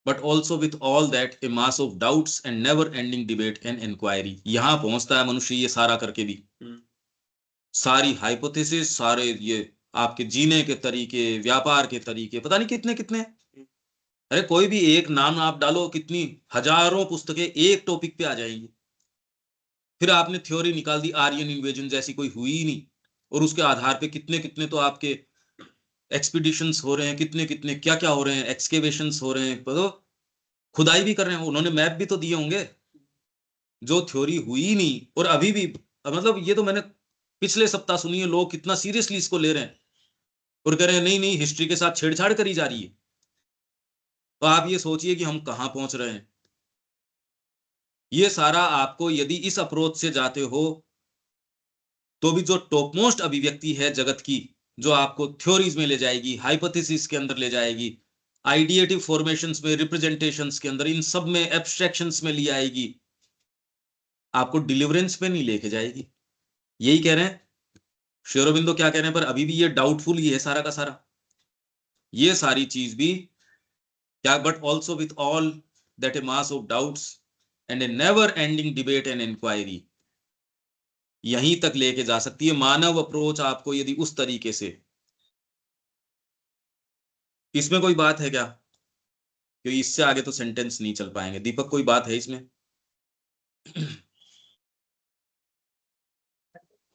But also with all that a mass of doubts and never ending debate and inquiry, यहां पहुंचता है मनुष्य ये सारा करके भी। सारी हाइपोथेसिस, सारे ये आपके जीने के तरीके, व्यापार के तरीके, पता नहीं कितने कितने। अरे कोई भी एक नाम आप डालो, कितनी हजारों पुस्तकें एक टॉपिक पे आ जाएंगी। फिर आपने थ्योरी निकाल दी आर्यन इन्वेजन जैसी, कोई हुई ही नहीं, और उसके आधार पे कितने कितने तो आपके एक्सपीडिशंस हो रहे हैं, कितने कितने क्या क्या हो रहे हैं, एक्सकेवेशंस हो रहे हैं, तो खुदाई भी कर रहे हैं। उन्होंने मैप भी तो दिए होंगे, जो थ्योरी हुई ही नहीं और अभी भी। मतलब ये तो मैंने पिछले सप्ताह सुनी है, लोग कितना सीरियसली इसको ले रहे हैं और कह रहे हैं नहीं नहीं हिस्ट्री के साथ छेड़छाड़ करी जा रही है। तो आप ये सोचिए कि हम कहां पहुंच रहे हैं। ये सारा आपको यदि इस अप्रोच से जाते हो तो भी जो टॉप मोस्ट अभिव्यक्ति है जगत की, जो आपको थ्योरीज में ले जाएगी, हाइपोथेसिस के अंदर ले जाएगी, आइडिएटिव फॉर्मेशंस में, रिप्रेजेंटेशंस के अंदर, इन सब में, एब्स्ट्रैक्शंस में ले आएगी, आपको डिलीवरेंस पे नहीं लेके जाएगी। यही कह रहे हैं श्री अरबिंदो, क्या कह रहे हैं, पर अभी भी ये डाउटफुल ही है सारा का सारा। ये सारी चीज भी क्या, but also with all that a mass of doubts and a never ending debate and inquiry, यहीं तक लेके जा सकती है मानव अप्रोच आपको, यदि उस तरीके से। इसमें कोई बात है क्या? क्योंकि इससे आगे तो सेंटेंस नहीं चल पाएंगे। दीपक, कोई बात है इसमें?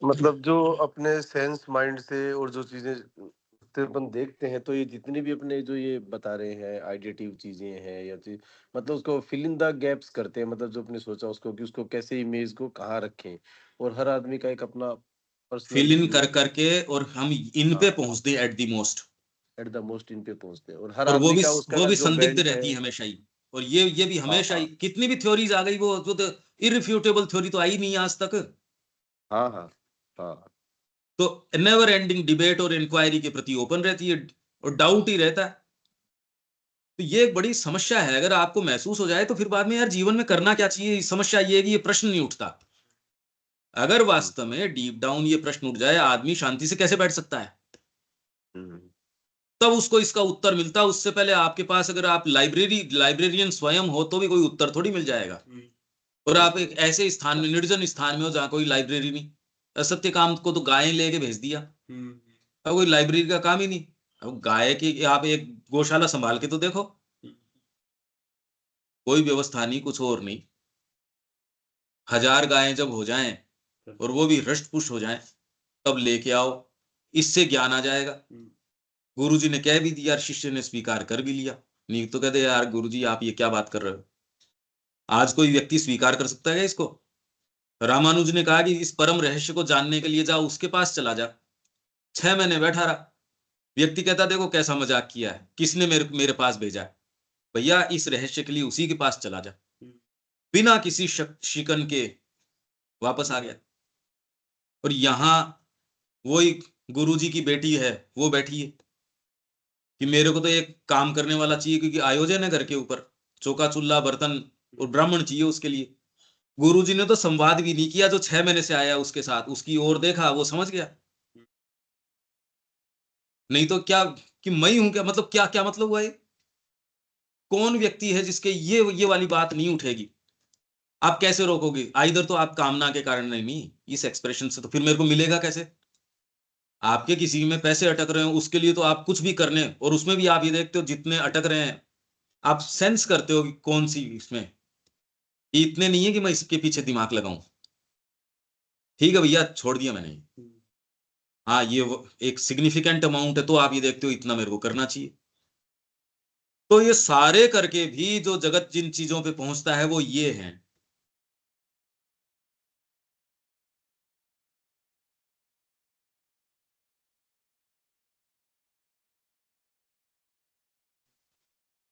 मतलब जो अपने सेंस माइंड से और जो चीजें से अपन देखते हैं, तो ये जितनी भी अपने जो ये बता रहे हैं आइडिएटिव चीजें हैं या चीज, मतलब उसको फिल इन द गैप्स करते हैं, मतलब जो अपने सोचा उसको कि उसको कैसे इमेज को कहाँ रखें, और हर आदमी का एक अपना पर्सनल फिल इन व्यू कर करके और हम इन पे पहुंचते हैं at the most, at the most in पे पहुंचते हैं, और हर और आदमी का उसका वो भी जो संदिग्ध बेंट है। रहती है हमेशा ही। और ये भी हाँ हमेशा हाँ ही, कितनी भी थ्योरीज आ गई, वो तो इररिफ्यूटेबल थ्योरी तो आई नहीं आज तक। हाँ हाँ हाँ तो नेवर एंडिंग डिबेट और इंक्वायरी के प्रति ओपन रहती है, और डाउट ही रहता है। तो ये एक बड़ी समस्या है। अगर आपको महसूस हो जाए तो फिर बाद में यार जीवन में करना क्या चाहिए, समस्या ये है कि ये प्रश्न नहीं उठता। अगर वास्तव में डीप डाउन ये प्रश्न उठ जाए, आदमी शांति से कैसे बैठ सकता है, हम्म, तब उसको इसका उत्तर मिलता। उससे पहले आपके पास अगर आप लाइब्रेरियन स्वयं हो तो भी कोई उत्तर थोड़ी मिल जाएगा। और आप एक ऐसे स्थान में, निर्जन स्थान में हो जहां कोई लाइब्रेरी नहीं। असत्य काम को तो गायें लेके भेज दिया, अब कोई लाइब्रेरी का काम ही नहीं। अब गाय की आप एक गौशाला संभाल के तो देखो, कोई व्यवस्था नहीं, कुछ और नहीं। 1000 गायें जब हो जाएं और वो भी हृष्ट पुष्ट हो जाएं, तब लेके आओ, इससे ज्ञान आ जाएगा। गुरुजी ने कह भी दिया, शिष्य ने स्वीकार कर भी लिया। नहीं तो कहते यार गुरुजी आप ये क्या बात कर रहे हो? आज कोई व्यक्ति स्वीकार कर सकता है इसको? रामानुज ने कहा कि इस परम रहस्य को जानने के लिए जाओ, उसके पास चला जा। 6 महीने बैठा रहा। व्यक्ति कहता देखो कैसा मजाक किया है, किसने मेरे पास भेजा है? भैया इस रहस्य के लिए उसी के पास चला जा। बिना किसी शिकन के वापस आ गया। और यहां वही गुरुजी की बेटी है, वो बैठी है कि मेरे को तो एक काम करने वाला चाहिए, क्योंकि आयोजन है घर के ऊपर, चौका चूल्हा बर्तन और ब्राह्मण चाहिए उसके लिए। गुरुजी ने तो संवाद भी नहीं किया, जो 6 महीने से आया उसके साथ, उसकी ओर देखा, वो समझ गया। नहीं तो क्या कि मैं हूं क्या, मतलब क्या क्या मतलब हुआ? ये कौन व्यक्ति है जिसके ये वाली बात नहीं उठेगी? आप कैसे रोकोगे? इधर तो आप कामना के कारण नहीं, इस एक्सप्रेशन से तो फिर मेरे को मिलेगा कैसे? आपके किसी में पैसे अटक रहे हो, उसके लिए तो आप कुछ भी करने, और उसमें भी आप ये देखते हो जितने अटक रहे हैं, आप सेंस करते हो कि कौन सी इसमें, ये इतने नहीं है कि मैं इसके पीछे दिमाग लगाऊं। ठीक है भैया, छोड़ दिया मैंने। हाँ, ये एक सिग्निफिकेंट अमाउंट है, तो आप ये देखते हो इतना मेरे को करना चाहिए। तो ये सारे करके भी जो जगत जिन चीजों पे पहुंचता है वो ये है।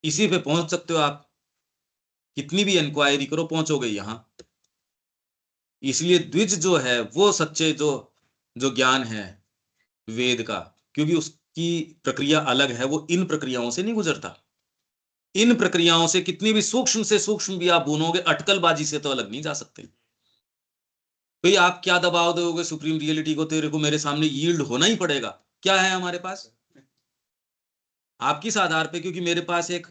इसी पे पहुंच सकते हो आप, कितनी भी इंक्वायरी करो पहुंचोगे यहां। इसलिए द्विज जो है वो सच्चे जो जो ज्ञान है वेद का, क्योंकि उसकी प्रक्रिया अलग है, वो इन प्रक्रियाओं से नहीं गुजरता। इन प्रक्रियाओं से कितनी भी सूक्ष्म से सूक्ष्म भी आप बुनोगे, अटकलबाजी से तो अलग नहीं जा सकते। भाई आप क्या दबाव दोगे सुप्रीम रियलिटी को, तेरे को मेरे सामने यील्ड होना ही पड़ेगा। क्या है हमारे पास? आप किस आधार पे? क्योंकि मेरे पास एक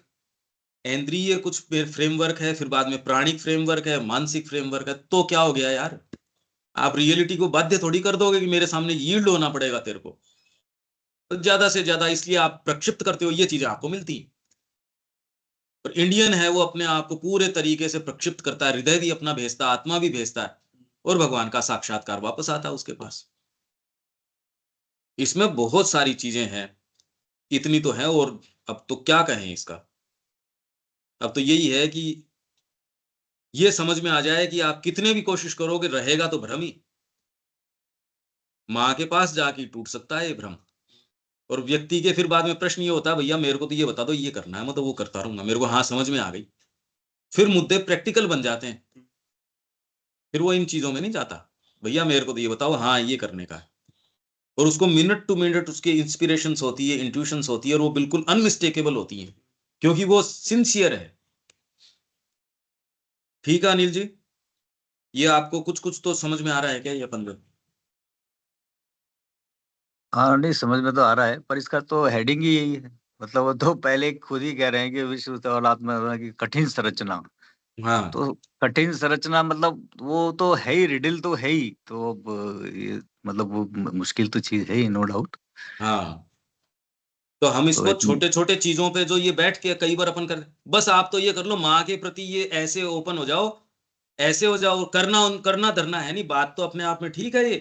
इंद्रिय कुछ फ्रेमवर्क है, फिर बाद में प्राणिक फ्रेमवर्क है, मानसिक फ्रेमवर्क है, तो क्या हो गया यार? आप रियलिटी को बाध्य थोड़ी कर दोगे कि मेरे सामने यील्ड होना पड़ेगा तेरे को। तो ज्यादा से ज्यादा इसलिए आप प्रक्षिप्त करते हो, ये चीजें आपको मिलती। और इंडियन है वो अपने आप को पूरे तरीके से प्रक्षिप्त करता है, हृदय भी अपना भेजता, आत्मा भी भेजता है, और भगवान का साक्षात्कार वापस आता है उसके पास। इसमें बहुत सारी चीजें हैं, इतनी तो है। और अब तो क्या कहें इसका, अब तो यही है कि ये समझ में आ जाए कि आप कितने भी कोशिश करोगे, रहेगा तो भ्रम ही। माँ के पास जाके टूट सकता है ये भ्रम। और व्यक्ति के फिर बाद में प्रश्न ये होता है, भैया मेरे को तो ये बता दो, ये करना है, मैं तो वो करता रहूंगा, मेरे को हाँ समझ में आ गई। फिर मुद्दे प्रैक्टिकल बन जाते हैं, फिर वो इन चीजों में नहीं जाता। भैया मेरे को तो ये बताओ, हाँ ये करने का है। और उसको मिनट टू मिनट उसकी इंस्पिरेशंस होती है, इंट्यूशंस होती है, और वो बिल्कुल अनमिस्टेकेबल होती हैं, क्योंकि वो सिंसियर है। ठीक है अनिल जी, ये आपको कुछ कुछ तो समझ में आ रहा है क्या ये अपन में? हाँ नहीं, समझ में तो आ रहा है, पर इसका तो हेडिंग ही यही है। मतलब वो तो पहले खुद ही कह रहे हैं कि विश्व तौलात्मा की कठिन संरचना। हाँ तो कठिन संरचना मतलब वो तो है ही, रिडिल तो है ही। तो अब ये मतलब वो मुश्किल तो चीज है ही, नो डाउट। हाँ। तो हम तो इसको छोटे छोटे चीजों पे जो ये बैठ के कई बार अपन कर, बस आप तो ये कर लो, माँ के प्रति ये ऐसे ओपन हो जाओ, ऐसे हो जाओ, करना करना धरना है नहीं, बात तो अपने आप में ठीक है ये।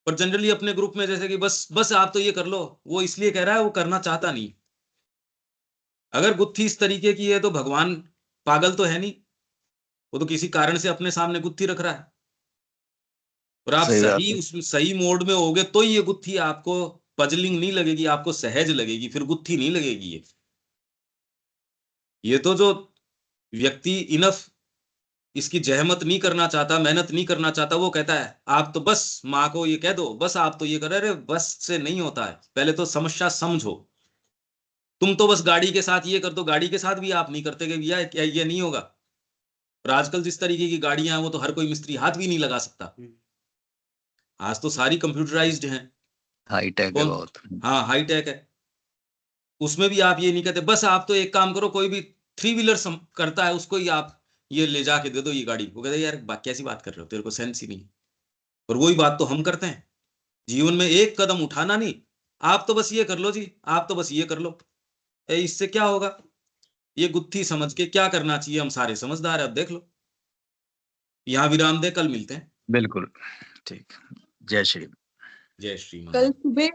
पर जनरली अपने ग्रुप में जैसे कि बस बस आप तो ये कर लो, वो इसलिए कह रहा है, वो करना चाहता नहीं। अगर गुत्थी इस तरीके की है तो भगवान पागल तो है नहीं, वो तो किसी कारण से अपने सामने गुत्थी रख रहा है। और आप सही बात सही है। उसमें सही मोड में होगे तो ये गुत्थी आपको पजलिंग नहीं लगेगी, आपको सहज लगेगी, फिर गुत्थी नहीं लगेगी। ये तो जो व्यक्ति इनफ इसकी जहमत नहीं करना चाहता, मेहनत नहीं करना चाहता, वो कहता है आप तो बस माँ को ये कह दो, बस आप तो ये कर रहे, बस से नहीं होता है, पहले तो समस्या समझो। तुम तो बस गाड़ी के साथ ये कर दो, गाड़ी के साथ भी आप नहीं करते कि भैया क्या ये नहीं होगा। और आजकल जिस तरीके की गाड़ियां हैं वो तो हर कोई मिस्त्री हाथ भी नहीं लगा सकता। आज तो सारी कंप्यूटराइज्ड हैं। हाई टेक है कौन? बहुत। हाँ हाई टेक है। उसमें भी आप ये नहीं कहते, बस आप तो एक काम करो, कोई भी 3 व्हीलर करता है उसको ही आप ये ले जाके दे दो ये गाड़ी, वो कहते यार कैसी बात कर रहे हो, तेरे को सेंस ही नहीं। और वही बात तो हम करते हैं, जीवन में एक कदम उठाना नहीं, आप तो बस ये कर लो जी, आप तो बस ये कर लो। इससे क्या होगा? ये गुत्थी समझ के क्या करना चाहिए, हम सारे समझदार है, अब देख लो। यहाँ विराम दे, कल मिलते हैं। बिल्कुल ठीक। जय श्री। जय श्री कल महाराज। सुबह